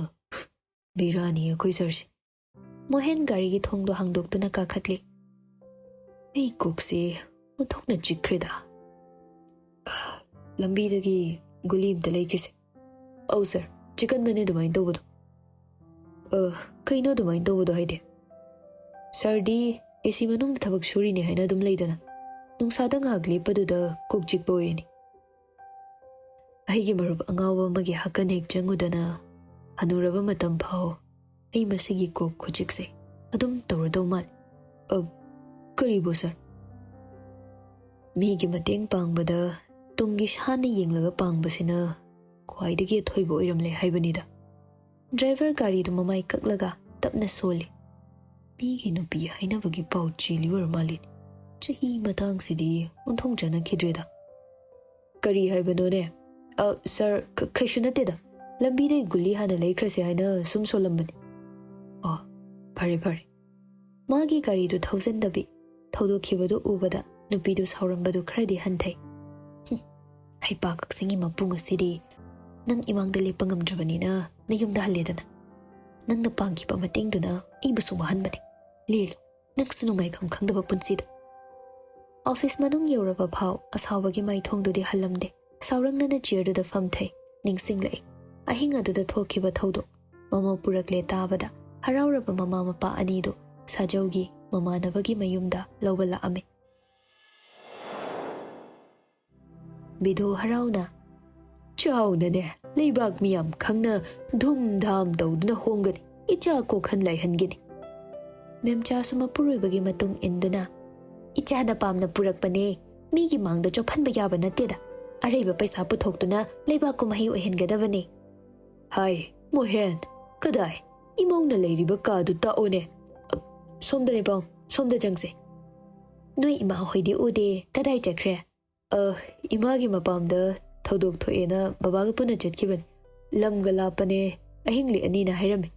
birani akoi sarsi mohen gari gi thongdo hangdoktuna kakhatli ei kokse muthokna chikreda lambi dagi guli imta leikise sir chicken mane dumain tawbodo kaino dumain tawbodo haide sir di esi manung thabak suri ne haina dum leidana nungsada ngak lepaduda kokjik boirini aigi marub angawa magi hakan hek changudana hanuraba matam phao ai masigi kok khojikse adum tawrdo mal karibo sir migi mateng pangbada tungi shani yenglaga pangbasina khwaidagi thoibo oiramle haibanida driver gari du mamai kaklaga tapna soli migi nupi hainabagi pau chili war malin chahi matang sidi unthong jana khidreda kari haibano ne sir khaishunate da lambi de guli hana leikrase haina sum solambani fare magi gari du thousandabi thaudokhibadu ubada nupi du saurambadu khradi hanthai haipa kaksingi mapung asidi nang imangda lepangam drabanina nayumda haledana nang napangki pa matingduna ibusu wahanbani lelo nang sunungai pham khangdaba punsida office manung yoraba phau asawagi mai thongdudi halamde saurangna na chair da famthai ningsinglai ahinga du da thokiba thodo mama purakle tabada harauraba mama mapa anido sajaugi mamanabagi mayumda lawala ame bido harauna chauna ne leibak miyam khangna dhum dham tawduna hongani icha ko khan lai hangini memcha suma puruibagi matung induna icha na pamna purakpane migi mangda chophan ba yaba nateda areiba paisa puthokduna leibak ko mahi ohengadabane hai mohen kadai imongna leiriba ka du ta one somda ne pam somda jangse noi ima hoide ode kadai chakre imagi mapamda thodok thoena babaga puna chetkiban lamga lapane ahingli anina hairame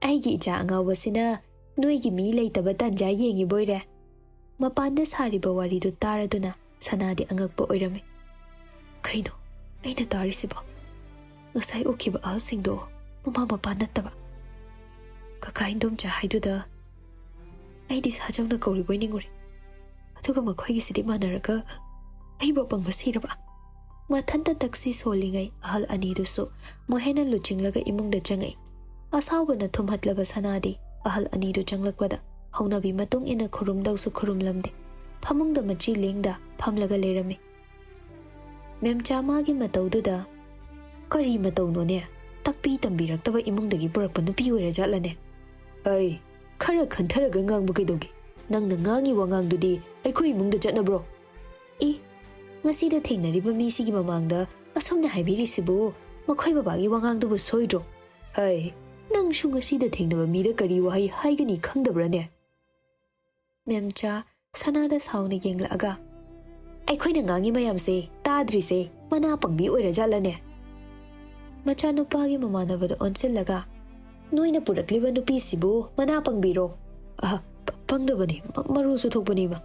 aigi icha angawasina noigi mi leitaba tanja yengi boire mapanda sariba wari du taraduna sanadi angakpa oirame kaino aina tarisiba ngasai okiba alsingdo mama mapa nattaba kakaindom cha haiduda aidi sajawna kauri boininguri ꯑꯗꯨꯒ ꯃꯈꯣꯏꯒꯤꯁꯤꯗꯤ ꯃꯥꯟꯅꯔꯒ ꯑꯩꯕꯨ ꯑꯄꯪꯕ ꯁꯤꯔꯕ? ꯃꯊꯟꯇ ꯇꯛꯁꯤ ꯁꯣꯜꯂꯤꯉꯩ ꯑꯍꯜ ꯑꯅꯤꯗꯨꯁꯨ ꯃꯣꯍꯦꯟꯅ ꯂꯨꯆꯤꯡꯂꯒ ꯏꯃꯨꯡꯗ ꯆꯪꯉꯛꯏ꯫ ꯑꯁꯥꯎꯕꯅ ꯊꯨꯝꯍꯠꯂꯕ ꯁꯅꯥꯗꯤ ꯑꯍꯜ ꯑꯅꯤꯗꯨ ꯆꯪꯂꯛꯄꯗ ꯍꯧꯅꯕꯤ ꯃꯇꯨꯡ ꯏꯟꯅ ꯈꯨꯔꯨꯝꯗꯧꯁꯨ ꯈꯨꯔꯨꯝꯂꯝꯗꯦ꯫ ꯐꯃꯨꯡꯗ ꯃꯆꯤ ꯂꯦꯡꯗ ꯐꯝꯂꯒ ꯂꯩꯔꯝꯃꯤ꯫ ꯃꯦꯝꯆꯥ ꯃꯥꯒꯤ ꯃꯇꯧꯗꯨꯗ ꯀꯔꯤ ꯃꯇꯧꯅꯣꯅꯦ? ꯇꯥꯛꯄꯤ ꯇꯝꯕꯤꯔꯛꯇꯕ ꯏꯃꯨꯡꯗꯒꯤ ꯄꯨꯔꯛꯄ ꯅꯨꯄꯤ ꯑꯣꯏꯔꯖꯥꯠꯂꯅꯦ? ꯑꯩ ꯈꯔ ꯈꯟꯊꯔꯒ ꯉꯥꯡꯕ ꯀꯩꯗꯧꯒꯦ? ꯅꯪꯅ ꯉꯥꯡꯉꯤ ꯋꯥꯉꯥꯡꯗꯨꯗꯤ ꯑꯩꯈꯣꯏ ꯏꯃꯨꯡꯗ ꯆꯠꯅꯕ꯭ꯔꯣ? ꯉꯁꯤꯗ ꯊꯦꯡꯅꯔꯤꯕ ꯃꯤꯁꯤꯒꯤ ꯃꯃꯥꯡꯗ ꯑꯁꯣꯝꯅ ꯍꯥꯏꯕꯤꯔꯤꯁꯤꯕꯨ ꯃꯈꯣꯏ ꯕꯕꯥꯒꯤ ꯋꯥꯉꯥꯡꯗꯨꯕꯨ ꯁꯣꯏꯗ꯭ꯔꯣ? ꯅꯪꯁꯨ ꯉꯁꯤꯗ ꯊꯦꯡꯅꯕ ꯃꯤꯗ ꯀꯔꯤ ꯋꯥꯍꯩ ꯍꯥꯏꯒꯅꯤ ꯈꯪꯗꯕ꯭ꯔꯅꯦ? ꯃꯦꯝꯆꯥ ꯁꯅꯥꯗ ꯁꯥꯎꯅ ꯌꯦꯡꯂꯛꯑꯒ ꯑꯩꯈꯣꯏꯅ ꯉꯥꯡꯉꯤ ꯃꯌꯥꯝꯁꯦ ꯇꯥꯗ꯭ꯔꯤꯁꯦ ꯃꯅꯥ ꯄꯪꯕꯤ ꯑꯣꯏꯔꯖꯥꯠꯂꯅꯦ? ꯃꯆꯥꯅꯨꯄꯥꯒꯤ ꯃꯃꯥꯟꯅꯕꯗ ꯑꯣꯟꯁꯤꯜꯂꯒ ꯅꯣꯏꯅ ꯄꯨꯔꯛꯂꯤꯕ ꯅꯨꯄꯤꯁꯤꯕꯨ ꯃꯅꯥ ꯄꯪꯕꯤꯔꯣ? ꯄꯪꯗꯕꯅꯤ, ꯃꯔꯨꯁꯨ ꯊꯣꯛꯄꯅꯤꯕ꯫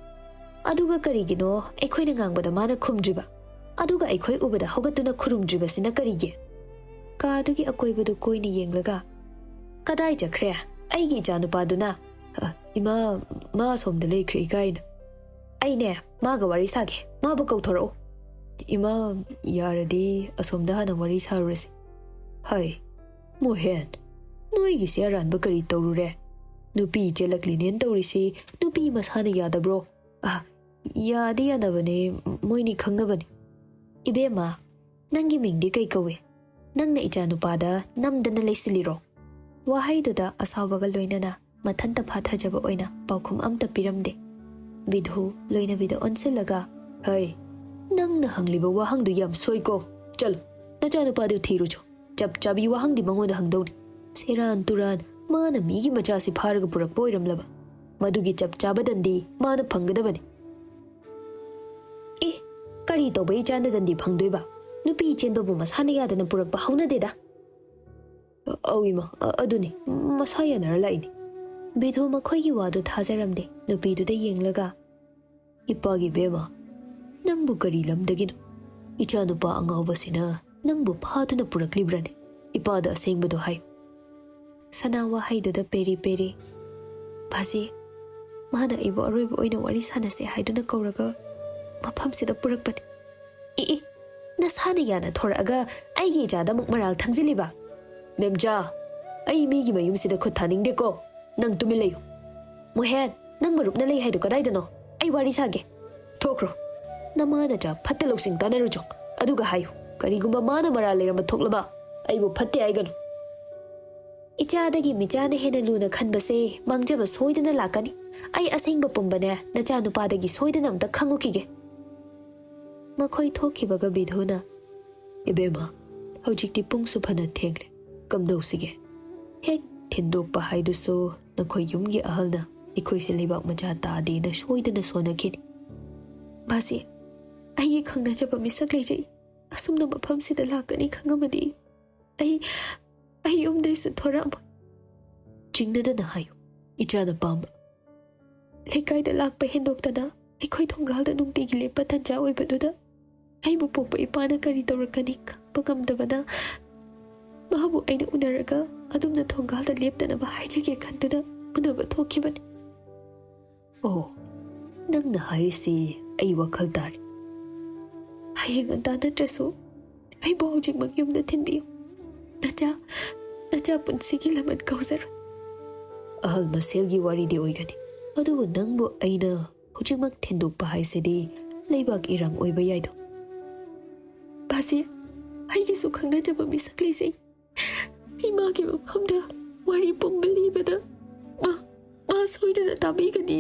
ꯑꯗꯨꯒ ꯀꯔꯤꯒꯤꯅꯣ ꯑꯩꯈꯣꯏꯅ ꯉꯥꯡꯕꯗ ꯃꯥꯅ ꯈꯨꯝꯗ꯭ꯔꯤꯕ? ꯑꯗꯨꯒ ꯑꯩꯈꯣꯏ ꯎꯕꯗ ꯍꯧꯒꯠꯇꯨꯅ ꯈꯨꯔꯨꯝꯗ꯭ꯔꯤꯕꯁꯤꯅ ꯀꯔꯤꯒꯤ? ꯀꯥꯗꯨꯒꯤ ꯑꯀꯣꯏꯕꯗꯨ ꯀꯣꯏꯅ ꯌꯦꯡꯂꯒ ꯀꯗꯥꯏ ꯆꯠꯈ꯭ꯔꯦ ꯑꯩꯒꯤ ꯏꯆꯥꯅꯨꯄꯥꯗꯨꯅ? ꯏꯃꯥ, ꯃꯥ ꯑꯁꯣꯝꯗ ꯂꯩꯈ꯭ꯔꯦ ꯏꯀꯥꯏꯅ꯫ ꯑꯩꯅꯦ ꯃꯥꯒ ꯋꯥꯔꯤ ꯁꯥꯒꯦ, ꯃꯥꯕꯨ ꯀꯧꯊꯣꯔꯛꯎ꯫ ꯏꯃꯥ, ꯌꯥꯔꯗꯤ ꯑꯁꯣꯝꯗ ꯍꯥꯟꯅ ꯋꯥꯔꯤ ꯁꯥꯔꯨꯔꯁꯤ꯫ ꯃꯣꯍꯦꯟ, ꯅꯣꯏꯒꯤꯁꯦ ꯑꯔꯥꯟꯕ ꯀꯔꯤ ꯇꯧꯔꯨꯔꯦ? ꯅꯨꯄꯤ ꯆꯦꯜꯂꯛꯂꯤꯅꯦꯅ ꯇꯧꯔꯤꯁꯤ ꯅꯨꯄꯤ ꯃꯁꯥꯅ ꯌꯥꯗꯕ꯭ꯔꯣ? ꯌꯥꯗꯤ ꯌꯥꯅꯕꯅꯦ, ꯃꯣꯏꯅꯤ ꯈꯪꯅꯕꯅꯤ꯫ ꯏꯕꯦꯝꯃ, ꯅꯪꯒꯤ ꯃꯤꯡꯗꯤ ꯀꯩ ꯀꯧꯏ? ꯅꯪꯅ ꯏꯆꯥꯅꯨꯄꯥꯗ ꯅꯝꯗꯅ ꯂꯩꯁꯤꯜꯂꯤꯔꯣ? ꯋꯥꯍꯩꯗꯨꯗ ꯑꯁꯥꯎꯕꯒ ꯂꯣꯏꯅꯅ ꯃꯊꯟꯇ ꯐꯥꯊꯖꯕ ꯑꯣꯏꯅ ꯄꯥꯎꯈꯨꯝ ꯑꯝꯇ ꯄꯤꯔꯝꯗꯦ꯫ ꯕꯤꯙꯨ ꯂꯣꯏꯅꯕꯤꯗ ꯑꯣꯟꯁꯤꯜꯂꯒ ꯅꯪꯅ ꯍꯪꯂꯤꯕ ꯋꯥꯍꯪꯗꯨ ꯌꯥꯝ ꯁꯣꯏꯀꯣ꯫ ꯆꯠꯂꯣ, ꯅꯆꯥꯅꯨꯄꯥꯗꯨ ꯊꯤꯔꯨꯆꯣ꯫ ꯆꯞ ꯆꯥꯕꯤ ꯋꯥꯍꯪꯗꯤ ꯃꯉꯣꯟꯗ ꯍꯪꯗꯧꯅꯤ꯫ ꯁꯦꯔꯥꯟ ꯇꯨꯔꯥꯟ ꯃꯥꯅ ꯃꯤꯒꯤ ꯃꯆꯥꯁꯤ ꯐꯥꯔꯒ ꯄꯨꯔꯛꯄ ꯑꯣꯏꯔꯝꯂꯕ ꯃꯗꯨꯒꯤ ꯆꯞ ꯆꯥꯕ ꯗꯟꯗꯤ ꯃꯥꯅ ꯐꯪꯒꯗꯕꯅꯤ꯫ ꯀꯔꯤ ꯇꯧꯕ ꯏꯆꯥꯅ ꯗꯟꯗꯤ ꯐꯪꯗꯣꯏꯕ? ꯅꯨꯄꯤ ꯆꯦꯟꯕꯕꯨ ꯃꯁꯥꯅ ꯌꯥꯗꯅ ꯄꯨꯔꯛꯄ ꯍꯧꯅꯗꯦꯗ꯫ ꯏꯃꯥ, ꯑꯗꯨꯅꯤ ꯃꯁꯥ ꯌꯥꯅꯔ ꯂꯥꯛꯏꯅꯤ꯫ ꯕꯤꯙꯨ ꯃꯈꯣꯏꯒꯤ ꯋꯥꯗꯨ ꯊꯥꯖꯔꯝꯗꯦ꯫ ꯅꯨꯄꯤꯗꯨꯗ ꯌꯦꯡꯂꯒ ꯏꯄꯥꯒꯤ ꯕꯦꯝꯃ, ꯅꯪꯕꯨ ꯀꯔꯤ ꯂꯝꯗꯒꯤꯅꯣ? ꯏꯆꯥꯅꯨꯄꯥ ꯑꯉꯥꯎꯕꯁꯤꯅ ꯅꯪꯕు ꯐꯥꯗꯨꯅ ꯄꯨꯔꯛꯂꯤꯕ꯭ꯔꯅꯦ? ꯏꯄꯥꯗ ꯑꯁꯦꯡꯕꯗꯣ ꯍꯥꯏꯌꯨ꯫ ꯁꯅꯥ ꯋꯥꯍꯩꯗꯨꯗ ꯄꯦꯔꯤ ꯄꯦꯔꯤ ꯐꯖꯤ, ꯃꯥꯅ ꯑꯩꯕꯨ ꯑꯔꯣꯏꯕ ꯑꯣꯏꯅ ꯋꯥꯔꯤ ꯁꯥꯟꯅꯁꯦ ꯍꯥꯏꯗꯨꯅ ꯀꯧꯔꯒ ꯃꯐꯝꯁꯤꯗ ꯄꯨꯔꯛꯄꯅꯤ꯫ ꯅꯁꯥꯅ ꯌꯥꯅ ꯊꯣꯔꯛꯑꯒ ꯑꯩꯒꯤ ꯏꯆꯥꯗ ꯑꯃꯨꯛ ꯃꯔꯥꯜ ꯊꯪꯖꯤꯜꯂꯤꯕ? ꯃꯦꯝꯆꯥ, ꯑꯩ ꯃꯤꯒꯤ ꯃꯌꯨꯝꯁꯤꯗ ꯈꯨꯠ ꯊꯥꯅꯤꯡꯗꯦꯀꯣ꯫ ꯅꯪ ꯇꯨꯃꯤꯟ ꯂꯩꯌꯨ꯫ ꯃꯣꯍꯦꯟ, ꯅꯪ ꯃꯔꯨꯞꯅ ꯂꯩ ꯍꯥꯏꯗꯨ ꯀꯗꯥꯏꯗꯅꯣ? ꯑꯩ ꯋꯥꯔꯤ ꯁꯥꯒꯦ꯫ ꯊꯣꯛꯈ꯭ꯔꯣ꯫ ꯅꯃꯥ ꯅꯆꯥ ꯐꯠꯇ ꯂꯧꯁꯤꯡ ꯇꯥꯟꯅꯔꯨꯆꯣ, ꯑꯗꯨꯒ ꯍꯥꯏꯌꯨ ꯀꯔꯤꯒꯨꯝꯕ ꯃꯥꯅ ꯃꯔꯥꯜ ꯂꯩꯔꯝꯕ ꯊꯣꯛꯂꯕ ꯑꯩꯕꯨ ꯐꯠꯇꯦ ꯍꯥꯏꯒꯅꯨ꯫ ꯏꯆꯥꯗꯒꯤ ꯃꯤꯆꯥꯅ ꯍꯦꯟꯅ ꯂꯨꯅ ꯈꯟꯕꯁꯦ ꯃꯥꯡꯖꯕ ꯁꯣꯏꯗꯅ ꯂꯥꯛꯀꯅꯤ꯫ ꯑꯩ ꯑꯁꯦꯡꯕ ꯄꯨꯝꯕꯅꯦ ꯅꯆꯥꯅꯨꯄꯥꯗꯒꯤ ꯁꯣꯏꯗꯅ ꯑꯝꯇ ꯈꯪꯉꯨꯈꯤꯒꯦ꯫ ꯃꯈꯣꯏ ꯊꯣꯛꯈꯤꯕꯒ ꯕꯤꯙꯨꯅ ꯏꯕꯦꯝꯃ, ꯍꯧꯖꯤꯛꯇꯤ ꯄꯨꯡꯁꯨ ꯐꯅ ꯊꯦꯡꯂꯦ, ꯀꯝꯗꯧꯁꯤꯒꯦ? ꯍꯦꯛ ꯊꯤꯟꯗꯣꯛꯄ ꯍꯥꯏꯗꯨꯁꯨ ꯅꯈꯣꯏ ꯌꯨꯝꯒꯤ ꯑꯍꯜꯅ ꯑꯩꯈꯣꯏꯁꯦ ꯂꯩꯕꯥꯛ ꯃꯆꯥ ꯇꯥꯗꯦꯅ ꯁꯣꯏꯗꯅ ꯁꯣꯟꯅꯈꯤꯅꯤ꯫ ꯕꯥꯁꯤ, ꯑꯩꯒꯤ ꯈꯪꯅꯖꯕ ꯃꯤꯁꯛ ꯂꯩꯖꯩ꯫ ꯑꯁꯨꯝꯅ ꯃꯐꯝꯁꯤꯗ ꯂꯥꯛꯀꯅꯤ ꯈꯪꯉꯝꯃꯗꯤ ꯑꯩ ꯌꯨꯝꯗꯩꯁꯨ ꯊꯣꯔꯛꯑꯝꯃꯣꯏ꯫ ꯆꯤꯡꯅꯗꯅ ꯍꯥꯏꯌꯨ, ꯏꯆꯥꯅ ꯄꯥꯝꯕ꯫ ꯂꯩꯀꯥꯏꯗ ꯂꯥꯛꯄ ꯍꯦꯟꯗꯣꯛꯇꯅ ꯑꯩꯈꯣꯏ ꯊꯣꯡꯒꯥꯜꯗ ꯅꯨꯡꯇꯤꯒꯤ ꯂꯦꯞꯄ ꯇꯟꯖꯥ ꯑꯣꯏꯕꯗꯨꯗ ꯑꯩꯕꯨ ꯄꯣꯛꯄ ꯏꯄꯥꯅ ꯀꯔꯤ ꯇꯧꯔꯛꯀꯅꯤ ꯈꯪꯕ ꯉꯝꯗꯕꯅ ꯃꯥꯕꯨ ꯑꯩꯅ ꯎꯅꯔꯒ ꯑꯗꯨꯝꯅ ꯊꯣꯡꯒꯥꯜꯗ ꯂꯦꯞꯇꯅꯕ ꯍꯥꯏꯖꯒꯦ ꯈꯟꯗꯨꯅ ꯎꯅꯕ ꯊꯣꯛꯈꯤꯕꯅꯤ꯫ ꯅꯪꯅ ꯍꯥꯏꯔꯤꯁꯤ ꯑꯩ ꯋꯥꯈꯜ ꯇꯥꯔꯤ꯫ ꯍꯌꯦꯡ ꯉꯟꯇꯥ ꯅꯠꯇ꯭ꯔꯁꯨ ꯑꯩꯕꯨ ꯍꯧꯖꯤꯛꯃꯛ ꯌꯨꯝꯗ ꯊꯤꯟꯕꯤꯌꯨ꯫ ꯅꯆꯥ ꯄꯨꯟꯁꯤꯒꯤ ꯂꯃꯟ ꯀꯧꯖꯔꯣꯏ꯫ ꯑꯍꯜ ꯃꯁꯦꯜꯒꯤ ꯋꯥꯔꯤꯗꯤ ꯑꯣꯏꯒꯅꯤ, ꯑꯗꯨꯕꯨ ꯅꯪꯕꯨ ꯑꯩꯅ ꯍꯧꯖꯤꯛꯃꯛ ꯊꯤꯟꯗꯣꯛꯄ ꯍꯥꯏꯁꯤꯗꯤ ꯂꯩꯕꯥꯛ ꯏꯔꯥꯡ ꯑꯣꯏꯕ ꯌꯥꯏꯗꯣ꯫ ꯕꯥꯁꯤ, ꯑꯩꯒꯤꯁꯨ ꯈꯪꯅꯖꯕ ꯃꯤꯁꯛ ꯂꯩꯖꯩ꯫ ꯑꯩ ꯃꯥꯒꯤ ꯃꯐꯝꯗ ꯋꯥꯔꯤ ꯄꯨꯝꯕ ꯂꯤꯕꯗ ꯃꯥ ꯁꯣꯏꯗꯅ ꯇꯥꯕꯤꯒꯅꯤ꯫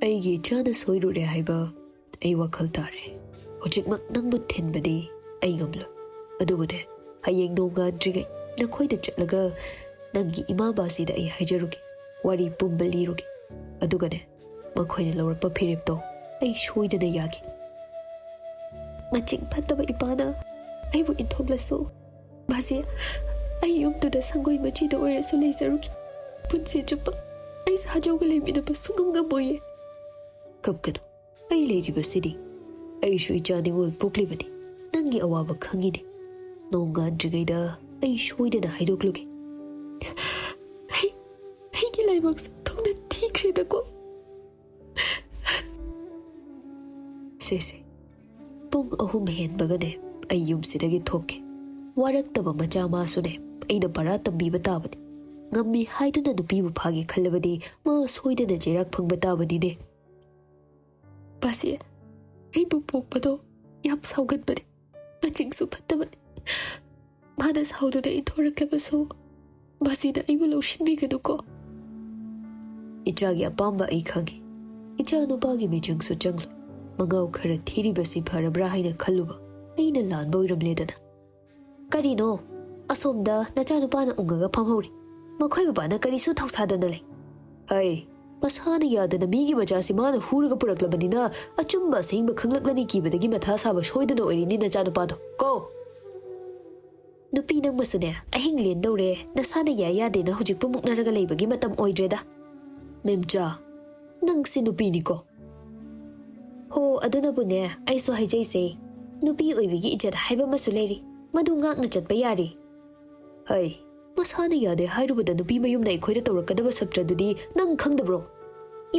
ꯑꯩꯒꯤ ꯏꯆꯥꯅ ꯁꯣꯏꯔꯨꯔꯦ ꯍꯥꯏꯕ ꯑꯩ ꯋꯥꯈꯜ ꯇꯥꯔꯦ꯫ ꯍꯧꯖꯤꯛꯃꯛ ꯅꯪꯕꯨ ꯊꯤꯟꯕꯗꯤ ꯑꯩ ꯉꯝꯂꯣꯏ, ꯑꯗꯨꯕꯨꯅꯦ ꯍꯌꯦꯡ ꯅꯣꯡꯉꯥꯟꯗ꯭ꯔꯤꯉꯩ ꯅꯈꯣꯏꯗ ꯆꯠꯂꯒ ꯅꯪꯒꯤ ꯏꯃꯥ ꯕꯥꯁꯤꯗ ꯑꯩ ꯍꯥꯏꯖꯔꯨꯒꯦ, ꯋꯥꯔꯤ ꯄꯨꯝꯕ ꯂꯤꯔꯨꯒꯦ, ꯑꯗꯨꯒꯅꯦ ꯃꯈꯣꯏꯅ ꯂꯧꯔꯛꯄ ꯐꯤꯔꯦꯞꯇꯣ ꯑꯩ ꯁꯣꯏꯗꯅ ꯌꯥꯒꯦ꯫ ꯃꯆꯤꯡ ꯐꯠꯇꯕ ꯏꯄꯥꯅ ꯑꯩꯕꯨ ꯏꯟꯊꯣꯛꯂꯁꯨ ꯕꯥꯁꯤ, ꯑꯩ ꯌꯨꯝꯗꯨꯗ ꯁꯪꯒꯣꯏ ꯃꯆꯤꯗ ꯑꯣꯏꯔꯁꯨ ꯂꯩꯖꯔꯨꯒꯦ꯫ ꯄꯨꯟꯁꯤ ꯆꯨꯞꯄ ꯑꯩ ꯁꯥꯖꯧꯒ ꯂꯩꯃꯤꯟꯅꯕ ꯁꯨꯡꯉꯝ ꯉꯝꯃꯣꯏꯌꯦ꯫ ꯀꯞꯀꯅꯨ, ꯑꯩ ꯂꯩꯔꯤꯕꯁꯤꯗꯤ ꯑꯩꯁꯨ ꯏꯆꯥ ꯅꯤꯉꯣꯜ ꯄꯣꯛꯂꯤꯕꯅꯤ, ꯅꯪꯒꯤ ꯑꯋꯥꯕ ꯈꯪꯉꯤꯅꯤ꯫ ꯅꯣꯡꯉꯥꯟꯗ꯭ꯔꯤꯉꯩꯗ ꯑꯩ ꯁꯣꯏꯗꯅ ꯍꯥꯏꯗꯣꯛꯂꯨꯒꯦ꯫ ꯑꯩꯒꯤ ꯂꯥꯏꯕꯛ ꯊꯣꯡꯅ ꯊꯤꯈ꯭ꯔꯦꯗꯀꯣ꯫ ꯁꯦ ꯄꯨꯡ 3 ꯍꯦꯟꯕꯒꯅꯦ ꯑꯩ ꯌꯨꯝꯁꯤꯗꯒꯤ ꯊꯣꯛꯀꯦ ꯋꯥꯔꯛꯇꯕ ꯃꯆꯥ ꯃꯥꯁꯨꯅꯦ ꯑꯩꯅ ꯄꯔꯥ ꯇꯝꯕꯤꯕ ꯇꯥꯕꯅꯤ ꯉꯝꯃꯤ ꯍꯥꯏꯗꯨꯅ ꯅꯨꯄꯤꯕꯨ ꯐꯥꯒꯦ ꯈꯜꯂꯕꯗꯤ ꯃꯥ ꯁꯣꯏꯗꯅ ꯆꯩꯔꯥꯛ ꯐꯪꯕ ꯇꯥꯕꯅꯤꯅꯦ ꯕꯥꯁꯤ ꯑꯩꯕꯨ ꯄꯣꯛꯄꯗꯣ ꯌꯥꯝ ꯁꯥꯎꯒꯟꯕꯅꯤ ꯃꯆꯤꯡꯁꯨ ꯐꯠꯇꯕꯅꯤ ꯃꯥꯅ ꯁꯥꯎꯗꯨꯅ ꯏꯟꯊꯣꯔꯛꯂꯕꯁꯨ ꯕꯥꯁꯤꯅ ꯑꯩꯕꯨ ꯂꯧꯁꯤꯟꯕꯤꯒꯅꯨꯀꯣ ꯏꯆꯥꯒꯤ ꯑꯄꯥꯝꯕ ꯑꯩ ꯈꯪꯉꯤ ꯏꯆꯥ ꯅꯨꯄꯥꯒꯤ ꯃꯤꯆꯪꯁꯨ ꯆꯪꯂꯣꯏ ꯃꯉꯥꯎ ꯈꯔ ꯊꯤꯔꯤꯕꯁꯤ ꯐꯔꯕ꯭ꯔꯥ ꯍꯥꯏꯅ ꯈꯜꯂꯨꯕ ꯑꯩꯅ ꯂꯥꯟꯕ ꯑꯣꯏꯔꯝꯂꯦꯗꯅ ꯀꯔꯤꯅꯣ ꯑꯁꯣꯝꯗ ꯅꯆꯥꯅꯨꯄꯥꯅ ꯎꯡꯉꯒ ꯐꯝꯍꯧꯔꯤ ꯃꯈꯣꯏ ꯕꯕꯥꯅ ꯀꯔꯤꯁꯨ ꯊꯧꯁꯥꯗꯅ ꯂꯩ ꯑꯩ ꯃꯁꯥꯅ ꯌꯥꯗꯅ ꯃꯤꯒꯤ ꯃꯆꯥꯁꯤ ꯃꯥꯅ ꯍꯨꯔꯒ ꯄꯨꯔꯛꯂꯕꯅꯤꯅ ꯑꯆꯨꯝꯕ ꯑꯁꯦꯡꯕ ꯈꯪꯂꯛꯂꯅꯤ ꯀꯤꯕꯗꯒꯤ ꯃꯊꯥ ꯁꯥꯕ ꯁꯣꯏꯗꯅ ꯑꯣꯏꯔꯤꯅꯤ ꯅꯆꯥꯅꯨꯄꯥꯗꯣ ꯀꯣ ꯅꯨꯄꯤ ꯅꯪꯕꯁꯨꯅꯦ ꯑꯍꯤꯡ ꯂꯦꯟꯗꯧꯔꯦ ꯅꯁꯥꯅ ꯌꯥꯏ ꯌꯥꯗꯦꯅ ꯍꯧꯖꯤꯛꯄꯨ ꯃꯨꯛꯅꯔꯒ ꯂꯩꯕꯒꯤ ꯃꯇꯝ ꯑꯣꯏꯗ꯭ꯔꯦꯗ ꯃꯦꯝꯆꯥ ꯅꯪꯁꯤ ꯅꯨꯄꯤꯅꯤꯀꯣ ꯍꯣ ꯑꯗꯨꯅꯕꯨꯅꯦ ꯑꯩꯁꯨ ꯍꯥꯏꯖꯩꯁꯦ ꯅꯨꯄꯤ ꯑꯣꯏꯕꯒꯤ ꯏꯖꯠ ꯍꯥꯏꯕ ꯑꯃꯁꯨ ꯂꯩꯔꯤ ꯃꯗꯨ ꯉꯥꯛꯅ ꯆꯠꯄ ꯌꯥꯔꯤ ꯍꯩ ꯃꯁꯥꯅ ꯌꯥꯗꯦ ꯍꯥꯏꯔꯨꯕꯗ ꯅꯨꯄꯤ ꯃꯌꯨꯝꯅ ꯑꯩꯈꯣꯏꯗ ꯇꯧꯔꯛꯀꯗꯕ ꯁꯞꯇ꯭ꯔꯗꯨꯗꯤ ꯅꯪ ꯈꯪꯗꯕ꯭ꯔꯣ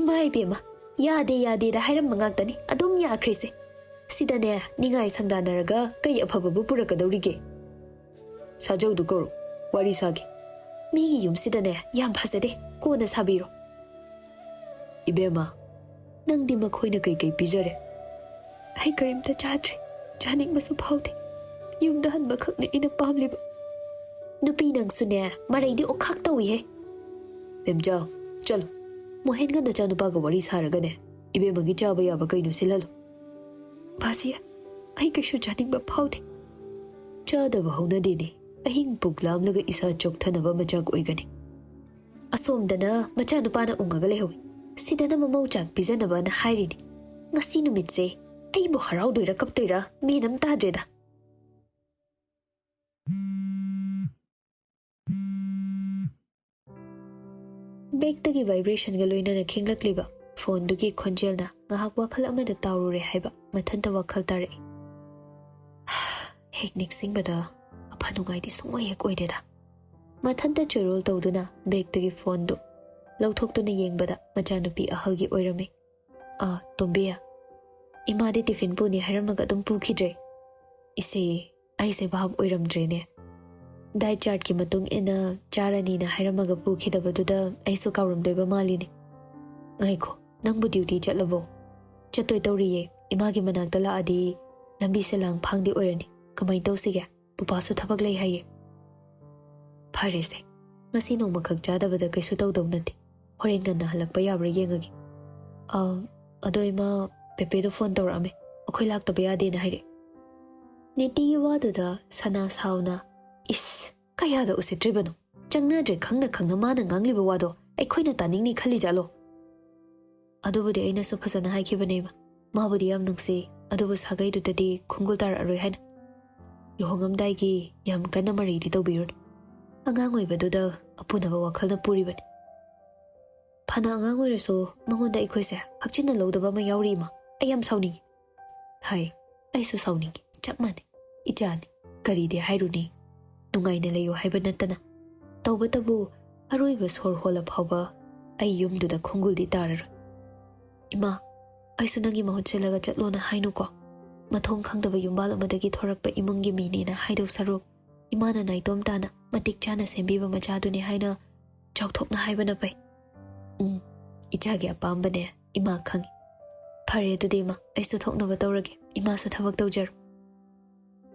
ꯏꯃꯥ ꯏꯕꯦꯝꯃ ꯌꯥꯗꯦ ꯌꯥꯗꯦꯗ ꯍꯥꯏꯔꯝꯕ ꯉꯥꯛꯇꯅꯤ ꯑꯗꯨꯝ ꯌꯥꯈ꯭ꯔꯤꯁꯦ ꯁꯤꯗꯅꯦ ꯅꯤꯡꯉꯥꯏ ꯁꯪꯗꯥꯅꯔꯒ ꯀꯩ ꯑꯐꯕꯕꯨ ꯄꯨꯔꯛꯀꯗꯧꯔꯤꯒꯦ ꯁꯥꯖꯧꯗꯨ ꯀꯧꯔꯨ ꯋꯥꯔꯤ ꯁꯥꯒꯦ ꯃꯤꯒꯤ ꯌꯨꯝꯁꯤꯗꯅꯦ ꯌꯥꯝ ꯐꯖꯗꯦ ꯀꯣꯟꯅ ꯁꯥꯕꯤꯔꯣ ꯏꯕꯦꯝꯃ ꯅꯪꯗꯤ ꯃꯈꯣꯏꯅ ꯀꯩꯀꯩ ꯄꯤꯖꯔꯦ ꯑꯩ ꯀꯔꯤꯝꯇ ꯆꯥꯗ꯭ꯔꯤ ꯆꯥꯅꯤꯡꯕꯁꯨ ꯐꯥꯎꯗꯦ ꯌꯨꯝꯗ ꯍꯟꯕ ꯈꯛꯅꯤ ꯑꯩꯅ ꯄꯥꯝꯂꯤꯕ ꯅꯨꯄꯤ ꯅꯪꯁꯨꯅꯦ ꯃꯔꯩꯗꯤ ꯑꯣꯈꯥꯛ ꯇꯧꯏꯍꯦ ꯃꯦꯝꯆꯥ ꯆꯠꯂꯣ ꯃꯣꯍꯦꯟꯒ ꯅꯆꯥꯅꯨꯄꯥꯒ ꯋꯥꯔꯤ ꯁꯥꯔꯒꯅꯦ ꯏꯕꯦꯝꯃꯒꯤ ꯆꯥꯕ ꯌꯥꯕ ꯀꯩꯅꯣ ꯁꯤꯜꯍꯜꯂꯨ ꯕꯥꯁꯤ ꯑꯩ ꯀꯩꯁꯨ ꯆꯥꯅꯤꯡꯕ ꯐꯥꯎꯗꯦ ꯆꯥꯗꯕ ꯍꯧꯅꯗꯦꯅꯦ ꯑꯍꯤꯡ ꯄꯨꯛ ꯂꯥꯝꯂꯒ ꯏꯁꯥ ꯆꯣꯛꯊꯅꯕ ꯃꯆꯥꯛ ꯑꯣꯏꯒꯅꯤ ꯑꯁꯣꯝꯗꯅ ꯃꯆꯥꯅꯨꯄꯥꯅ ꯎꯡꯉꯒ ꯂꯩꯍꯧꯏ ꯁꯤꯗꯅ ꯃꯃꯧ ꯆꯥꯛ ꯄꯤꯖꯅꯕꯅ ꯍꯥꯏꯔꯤꯅꯤ ngasi numitse ꯑꯩꯕꯨ ꯍꯔꯥꯎꯗꯣꯏꯔꯥ ꯀꯞꯇꯣꯏꯔꯥ ꯃꯦꯟ ꯑꯃ ꯇꯥꯗ꯭ꯔꯦꯗ ꯕꯦꯛꯇꯒꯤ ꯚꯥꯏꯕ꯭ꯔꯦꯁꯟꯒ ꯂꯣꯏꯅꯅ ꯈꯤꯡꯂꯛꯂꯤꯕ ꯐꯣꯟꯗꯨꯒꯤ ꯈꯣꯟꯖꯦꯜꯅ ꯉꯥꯏꯍꯥꯛ ꯋꯥꯈꯜ ꯑꯃꯗ ꯇꯥꯎꯔꯨꯔꯦ ꯍꯥꯏꯕ ꯃꯊꯟꯇ ꯋꯥꯈꯜ ꯇꯥꯔꯛꯏ ꯍꯦꯛ ꯅꯤꯡꯁꯤꯡꯕꯗ ꯑꯐ ꯅꯨꯡꯉꯥꯏꯗꯤ ꯁꯨꯡꯑꯣꯏ ꯍꯦꯛ ꯑꯣꯏꯗꯦꯗ ꯃꯊꯟꯇ ꯆꯣꯏꯔꯣꯜ ꯇꯧꯗꯨꯅ ꯕꯦꯛꯇꯒꯤ ꯐꯣꯟꯗꯨ ꯂꯧꯊꯣꯛꯇꯨꯅ ꯌꯦꯡꯕꯗ ꯃꯆꯥꯅꯨꯄꯤ ꯑꯍꯜꯒꯤ ꯑꯣꯏꯔꯝꯃꯤ ꯇꯣꯝꯕꯤꯌꯥ ꯏꯃꯥꯗꯤ ꯇꯤꯐꯤꯟ ꯄꯨꯅꯤ ꯍꯥꯏꯔꯝꯃꯒ ꯑꯗꯨꯝ ꯄꯨꯈꯤꯗ꯭ꯔꯦ ꯏꯁꯦ ꯑꯩꯁꯦ ꯚꯥꯞ ꯑꯣꯏꯔꯝꯗ꯭ꯔꯦꯅꯦ ꯗꯥꯏꯠ ꯆꯥꯔꯠꯀꯤ ꯃꯇꯨꯡ ꯏꯟꯅ ꯆꯥꯔꯅꯤꯅ ꯍꯥꯏꯔꯝꯃꯒ ꯄꯨꯈꯤꯗꯕꯗꯨꯗ ꯑꯩꯁꯨ ꯀꯥꯎꯔꯝꯗꯣꯏꯕ ꯃꯥꯜꯂꯤꯅꯦ ꯉꯥꯏꯈꯣ ꯅꯪꯕꯨ ꯗ꯭ꯌꯨꯇꯤ ꯆꯠꯂꯕꯣ ꯆꯠꯇꯣꯏ ꯇꯧꯔꯤꯌꯦ ꯏꯃꯥꯒꯤ ꯃꯅꯥꯛꯇ ꯂꯥꯛꯑꯗꯤ ꯂꯝꯕꯤꯁꯦ ꯂꯥꯡ ꯐꯥꯡꯗꯤ ꯑꯣꯏꯔꯅꯤ ꯀꯃꯥꯏꯅ ꯇꯧꯁꯤꯒꯦ ꯄꯨꯄꯥꯁꯨ ꯊꯕꯛ ꯂꯩ ꯍꯥꯏꯌꯦ ꯐꯔꯦꯁꯦ ꯉꯁꯤ ꯅꯣꯡꯃꯈꯛ ꯆꯥꯗꯕꯗ ꯀꯩꯁꯨ ꯇꯧꯗꯧ ꯅꯠꯇꯦ ꯍꯣꯔꯦꯟ ꯉꯟꯅ ꯍꯜꯂꯛꯄ ꯌꯥꯕ꯭ꯔꯥ ꯌꯦꯡꯉꯒꯦ ꯑꯗꯣ ꯏꯃꯥ ꯄꯦꯄꯦꯗꯣ ꯐꯣꯟ ꯇꯧꯔꯛꯑꯝꯃꯦ ꯑꯩꯈꯣꯏ ꯂꯥꯛꯇꯕ ꯌꯥꯗꯦꯅ ꯍꯥꯏꯔꯛꯑꯦ ꯅꯤꯇꯤꯒꯤ ꯋꯥꯗꯨꯗ ꯁꯅꯥ ꯁꯥꯎꯅ ꯏꯁ ꯀꯌꯥꯗ ꯎꯁꯤꯠꯇ꯭ꯔꯤꯕꯅꯣ ꯆꯪꯅꯗ꯭ꯔꯦ ꯈꯪꯅ ꯈꯪꯅ ꯃꯥꯅ ꯉꯥꯡꯂꯤꯕ ꯋꯥꯗꯣ ꯑꯩꯈꯣꯏꯅ ꯇꯥꯅꯤꯡꯅꯤ ꯈꯜꯂꯤꯖꯥꯠꯂꯣ ꯑꯗꯨꯕꯨꯗꯤ ꯑꯩꯅꯁꯨ ꯐꯖꯅ ꯍꯥꯏꯈꯤꯕꯅꯦꯕ ꯃꯥꯕꯨꯗꯤ ꯌꯥꯝ ꯅꯨꯡꯁꯤ ꯑꯗꯨꯕꯨ ꯁꯥꯒꯩꯗꯨꯗꯗꯤ ꯈꯣꯡꯒꯨꯜ ꯇꯥꯔꯛꯑꯔꯣꯏ ꯍꯥꯏꯅ ꯂꯨꯍꯣꯡꯉꯝꯗꯥꯏꯒꯤ ꯌꯥꯝ ꯀꯟꯅ ꯃꯔꯩꯗꯤ ꯇꯧꯕꯤꯔꯨꯅꯨ ꯑꯉꯥꯡ ꯑꯣꯏꯕꯗꯨꯗ ꯑꯄꯨꯅꯕ ꯋꯥꯈꯜꯅ ꯄꯨꯔꯤꯕꯅꯤ ꯐꯅ ꯑꯉꯥꯡ ꯑꯣꯏꯔꯁꯨ ꯃꯉꯣꯟꯗ ꯑꯩꯈꯣꯏꯁꯦ ꯍꯛꯆꯤꯟꯅ ꯂꯧꯗꯕ ꯑꯃ ꯌꯥꯎꯔꯤ ꯏꯃꯥ ꯑꯩ ꯌꯥꯝ ꯁꯥꯎꯅꯤꯡꯉꯤ ꯍꯥꯏ ꯑꯩꯁꯨ ꯁꯥꯎꯅꯤꯡꯉꯤ ꯆꯞ ꯃꯥꯟꯅꯩ ꯏꯆꯥꯅꯤ ꯀꯔꯤꯗꯤ ꯍꯥꯏꯔꯨꯅꯤ ꯅꯨꯡꯉꯥꯏꯅ ꯂꯩꯌꯨ ꯍꯥꯏꯕ ꯅꯠꯇꯅ ꯇꯧꯕꯇꯕꯨ ꯑꯔꯣꯏꯕ ꯁꯣꯔ ꯍꯣꯜꯂ ꯐꯥꯎꯕ ꯑꯩ ꯌꯨꯝꯗꯨꯗ ꯈꯣꯡꯒꯨꯜꯗꯤ ꯇꯥꯔꯔꯣꯏ ꯏꯃꯥ ꯑꯩꯁꯨ ꯅꯪꯒꯤ ꯃꯍꯨꯠ ꯁꯤꯜꯂꯒ ꯆꯠꯂꯣꯅ ꯍꯥꯏꯅꯨꯀꯣ ꯃꯊꯣꯡ ꯈꯪꯗꯕ ꯌꯨꯝꯕꯥꯜ ꯑꯃꯗꯒꯤ ꯊꯣꯔꯛꯄ ꯏꯃꯨꯡꯒꯤ ꯃꯤꯅꯦꯅ ꯍꯥꯏꯗꯧ ꯁꯔꯨꯛ ꯏꯃꯥꯅ ꯅꯥꯏꯇꯣꯝ ꯇꯥꯅ ꯃꯇꯤꯛ ꯆꯥꯅ ꯁꯦꯝꯕꯤꯕ ꯃꯆꯥꯗꯨꯅꯤ ꯍꯥꯏꯅ ꯆꯥꯎꯊꯣꯛꯅ ꯍꯥꯏꯕꯅ ꯐꯩ ꯏꯆꯥꯒꯤ ꯑꯄꯥꯝꯕꯅꯦ ꯏꯃꯥ ꯈꯪꯉꯤ ꯐꯔꯦ ꯑꯗꯨꯗꯤ ꯏꯃꯥ ꯑꯩꯁꯨ ꯊꯣꯛꯅꯕ ꯇꯧꯔꯒꯦ ꯏꯃꯥꯁꯨ ꯊꯕꯛ ꯇꯧꯖꯔꯣ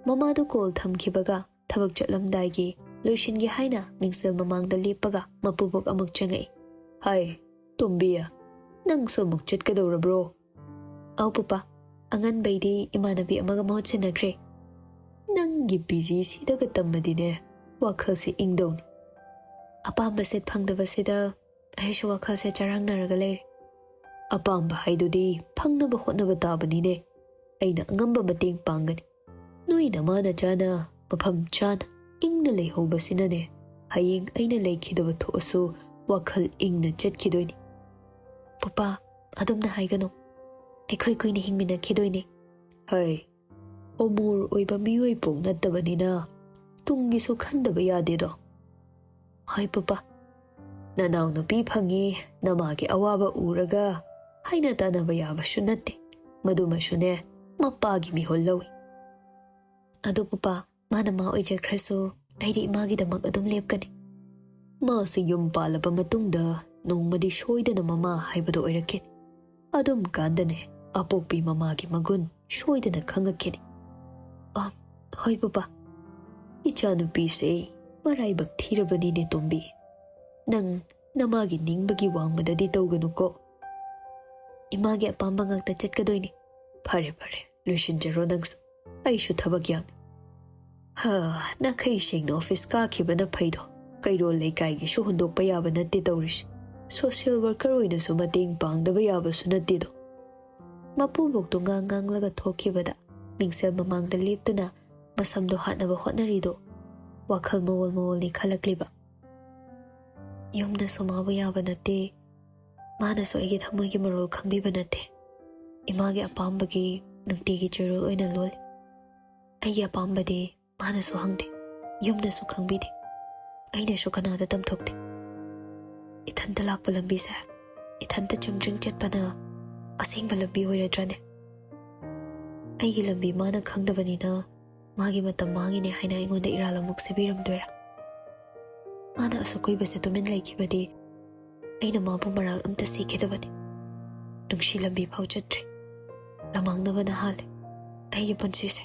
ꯃꯃꯥꯗꯨ ꯀꯣꯜ ꯊꯝꯈꯤꯕꯒ ꯊꯕꯛ ꯆꯠꯂꯝꯗꯥꯏꯒꯤ ꯂꯣꯏꯁꯤꯟꯒꯦ ꯍꯥꯏꯅ ꯃꯤꯡꯁꯦꯜ ꯃꯃꯥꯡꯗ ꯂꯦꯞꯄꯒ ꯃꯄꯨꯕꯣꯛ ꯑꯃꯨꯛ ꯆꯪꯉꯛꯏ ꯍꯥꯏ ꯇꯣꯝꯕꯤꯌꯥ ꯅꯪꯁꯨ ꯑꯃꯨꯛ ꯆꯠꯀꯗꯧꯔꯕ꯭ꯔꯣ ꯑꯧ ꯄꯨꯄꯥ ꯑꯉꯟꯕꯩꯗꯤ ꯏꯃꯥꯟꯅꯕꯤ ꯑꯃꯒ ꯃꯍꯨꯠ ꯁꯤꯟꯅꯈ꯭ꯔꯦ ꯅꯪꯒꯤ ꯕꯤꯖꯤꯁꯤꯗꯒ ꯇꯝꯃꯗꯤꯅꯦ ꯋꯥꯈꯜꯁꯦ ꯏꯪꯗꯧꯅꯤ ꯑꯄꯥꯝꯕ ꯁꯦꯠ ꯐꯪꯗꯕꯁꯤꯗ ꯑꯩꯁꯨ ꯋꯥꯈꯜꯁꯦ ꯆꯔꯥꯡꯅꯔꯒ ꯂꯩꯔꯦ ꯑꯄꯥꯝꯕ ꯍꯥꯏꯗꯨꯗꯤ ꯐꯪꯅꯕ ꯍꯣꯠꯅꯕ ꯇꯥꯕꯅꯤꯅꯦ ꯑꯩꯅ ꯑꯉꯝꯕ ꯃꯇꯦꯡ ꯄꯥꯡꯒꯅꯤ ꯅꯣꯏ ꯅꯃꯥꯅ ꯆꯥꯅ ꯃꯐꯝ ꯆꯥꯅ ꯏꯪꯅ ꯂꯩꯍꯧꯕꯁꯤꯅꯅꯦ ꯍꯌꯦꯡ ꯑꯩꯅ ꯂꯩꯈꯤꯗꯕ ꯊꯣꯛꯑꯁꯨ ꯋꯥꯈꯜ ꯏꯪꯅ ꯆꯠꯈꯤꯗꯣꯏꯅꯤ ꯄꯨꯄꯥ ꯑꯗꯨꯝꯅ ꯍꯥꯏꯒꯅꯨ ꯑꯩꯈꯣꯏ ꯀꯨꯏꯅ ꯍꯤꯡꯃꯤꯟꯅꯈꯤꯗꯣꯏꯅꯤ ꯍꯩ ꯑꯃꯣꯔ ꯑꯣꯏꯕ ꯃꯤꯑꯣꯏ ꯄꯣꯛ ꯅꯠꯇꯕꯅꯤꯅ ꯇꯨꯡꯒꯤꯁꯨ ꯈꯟꯗꯕ ꯌꯥꯗꯦꯗꯣ ꯍꯣꯏ ꯄꯨꯄꯥ ꯅꯅꯥꯎ ꯅꯨꯄꯤ ꯐꯪꯉꯤ ꯅꯃꯥꯒꯤ ꯑꯋꯥꯕ ꯎꯔꯒ ꯍꯥꯏꯅ ꯇꯥꯟꯅꯕ ꯌꯥꯕꯁꯨ ꯅꯠꯇꯦ ꯃꯗꯨꯃꯁꯨꯅꯦ ꯃꯄꯥꯒꯤ ꯃꯤꯍꯨꯜ ꯂꯧꯏ꯫ ꯑꯗꯣ ꯄꯨꯄꯥ, ꯃꯥꯅ ꯃꯥ ꯑꯣꯏꯖꯈ꯭ꯔꯁꯨ ꯑꯩꯗꯤ ꯏꯃꯥꯒꯤꯗꯃꯛ ꯑꯗꯨꯝ ꯂꯦꯞꯀꯅꯤ꯫ ꯃꯥꯁꯨ ꯌꯨꯝ ꯄꯥꯜꯂꯕ ꯃꯇꯨꯡꯗ ꯅꯣꯡꯃꯗꯤ ꯁꯣꯏꯗꯅ ꯃꯃꯥ ꯍꯥꯏꯕꯗꯣ ꯑꯣꯏꯔꯛꯈꯤꯅꯤ꯫ ꯑꯗꯨꯝ ꯀꯥꯟꯗꯅꯦ ꯑꯄꯣꯛꯄꯤ ꯃꯃꯥꯒꯤ ꯃꯒꯨꯟ ꯁꯣꯏꯗꯅ ꯈꯪꯉꯛꯈꯤꯅꯤ꯫ ꯍꯣꯏ ꯄꯨꯄꯥ꯫ ꯏꯆꯥꯅꯨꯄꯤꯁꯦ ꯃꯔꯥꯏꯕꯛ ꯊꯤꯔꯕꯅꯤꯅꯦ ꯇꯣꯝꯕꯤ꯫ ꯅꯪ ꯅꯃꯥꯒꯤ ꯅꯤꯡꯕꯒꯤ ꯋꯥꯡꯃꯗꯗꯤ ꯇꯧꯒꯅꯨꯀꯣ꯫ ꯏꯃꯥꯒꯤ ꯑꯄꯥꯝꯕ ꯉꯥꯛꯇ ꯆꯠꯀꯗꯣꯏꯅꯤ꯫ ꯐꯔꯦ ꯐꯔꯦ, ꯂꯣꯏꯁꯤꯟꯖꯔꯣ ꯅꯪꯁꯨ, ꯑꯩꯁꯨ ꯊꯕꯛ ꯌꯥꯝꯃꯤ꯫ ꯅꯥꯈꯩ ꯁꯦꯡꯅ ꯑꯣꯐꯤꯁ ꯀꯥꯈꯤꯕꯅ ꯐꯩꯗꯣ꯫ ꯀꯩꯔꯣꯜ ꯂꯩꯀꯥꯏꯒꯤꯁꯨ ꯍꯨꯟꯗꯣꯛꯄ ꯌꯥꯕ ꯅꯠꯇꯦ ꯇꯧꯔꯤꯁꯦ꯫ ꯁꯣꯁꯤꯌꯦꯜ ꯋꯥꯔꯀꯔ ꯑꯣꯏꯅꯁꯨ ꯃꯇꯦꯡ ꯄꯥꯡꯗꯕ ꯌꯥꯕꯁꯨ ꯅꯠꯇꯦꯗꯣ꯫ ꯃꯄꯨꯕꯣꯛꯇꯣ ꯉꯥꯡꯂꯒ ꯊꯣꯛꯈꯤꯕꯗ ꯃꯤꯡꯁꯦꯜ ꯃꯃꯥꯡꯗ ꯂꯦꯞꯇꯨꯅ ꯃꯁꯝꯗꯣ ꯍꯥꯠꯅꯕ ꯍꯣꯠꯅꯔꯤꯗꯣ ꯋꯥꯈꯜ ꯃꯋꯣꯜ ꯃꯋꯣꯜꯅꯤ ꯈꯜꯂꯛꯂꯤꯕ꯫ ꯌꯨꯝꯅꯁꯨ ꯃꯥꯕꯨ ꯌꯥꯕ ꯅꯠꯇꯦ, ꯃꯥꯅꯁꯨ ꯑꯩꯒꯤ ꯊꯃꯣꯏꯒꯤ ꯃꯔꯣꯜ ꯈꯪꯕꯤꯕ ꯅꯠꯇꯦ꯫ ꯏꯃꯥꯒꯤ ꯑꯄꯥꯝꯕꯒꯤ ꯅꯨꯡꯇꯤꯒꯤ ꯆꯦꯔꯣꯜ ꯑꯣꯏꯅ ꯂꯣꯜꯂꯤ꯫ ꯑꯩꯒꯤ ꯑꯄꯥꯝꯕꯗꯤ ꯃꯥꯅꯁꯨ ꯍꯪꯗꯦ, ꯌꯨꯝꯅꯁꯨ ꯈꯪꯕꯤꯗꯦ, ꯑꯩꯅꯁꯨ ꯀꯅꯥꯗ ꯇꯝꯊꯣꯛꯇꯦ꯫ ꯏꯊꯟꯇ ꯂꯥꯛꯄ ꯂꯝꯕꯤꯁꯦ ꯏꯊꯟꯇ ꯆꯨꯝꯗ꯭ꯔꯤꯡ ꯆꯠꯄꯅ ꯑꯁꯦꯡꯕ ꯂꯝꯕꯤ ꯑꯣꯏꯔꯗ꯭ꯔꯅꯦ? ꯑꯩꯒꯤ ꯂꯝꯕꯤ ꯃꯥꯅ ꯈꯪꯗꯕꯅꯤꯅ ꯃꯥꯒꯤ ꯃꯇꯝ ꯃꯥꯡꯉꯤꯅꯦ ꯍꯥꯏꯅ ꯑꯩꯉꯣꯟꯗ ꯏꯔꯥꯜ ꯑꯃꯨꯛ ꯁꯤꯕꯤꯔꯝꯗꯣꯏꯔꯥ? ꯃꯥꯅ ꯑꯁꯨꯛ ꯀꯨꯏꯕꯁꯦ ꯇꯨꯃꯤꯟ ꯂꯩꯈꯤꯕꯗꯤ ꯑꯩꯅ ꯃꯥꯕꯨ ꯃꯔꯥꯜ ꯑꯝꯇ ꯁꯤꯈꯤꯗꯕꯅꯤ꯫ ꯅꯨꯡꯁꯤ ꯂꯝꯕꯤ ꯐꯥꯎ ꯆꯠꯇ꯭ꯔꯤ, ꯂꯃꯥꯡꯅꯕꯅ ꯍꯥꯜꯂꯦ ꯑꯩꯒꯤ ꯄꯨꯟꯁꯤꯁꯦ꯫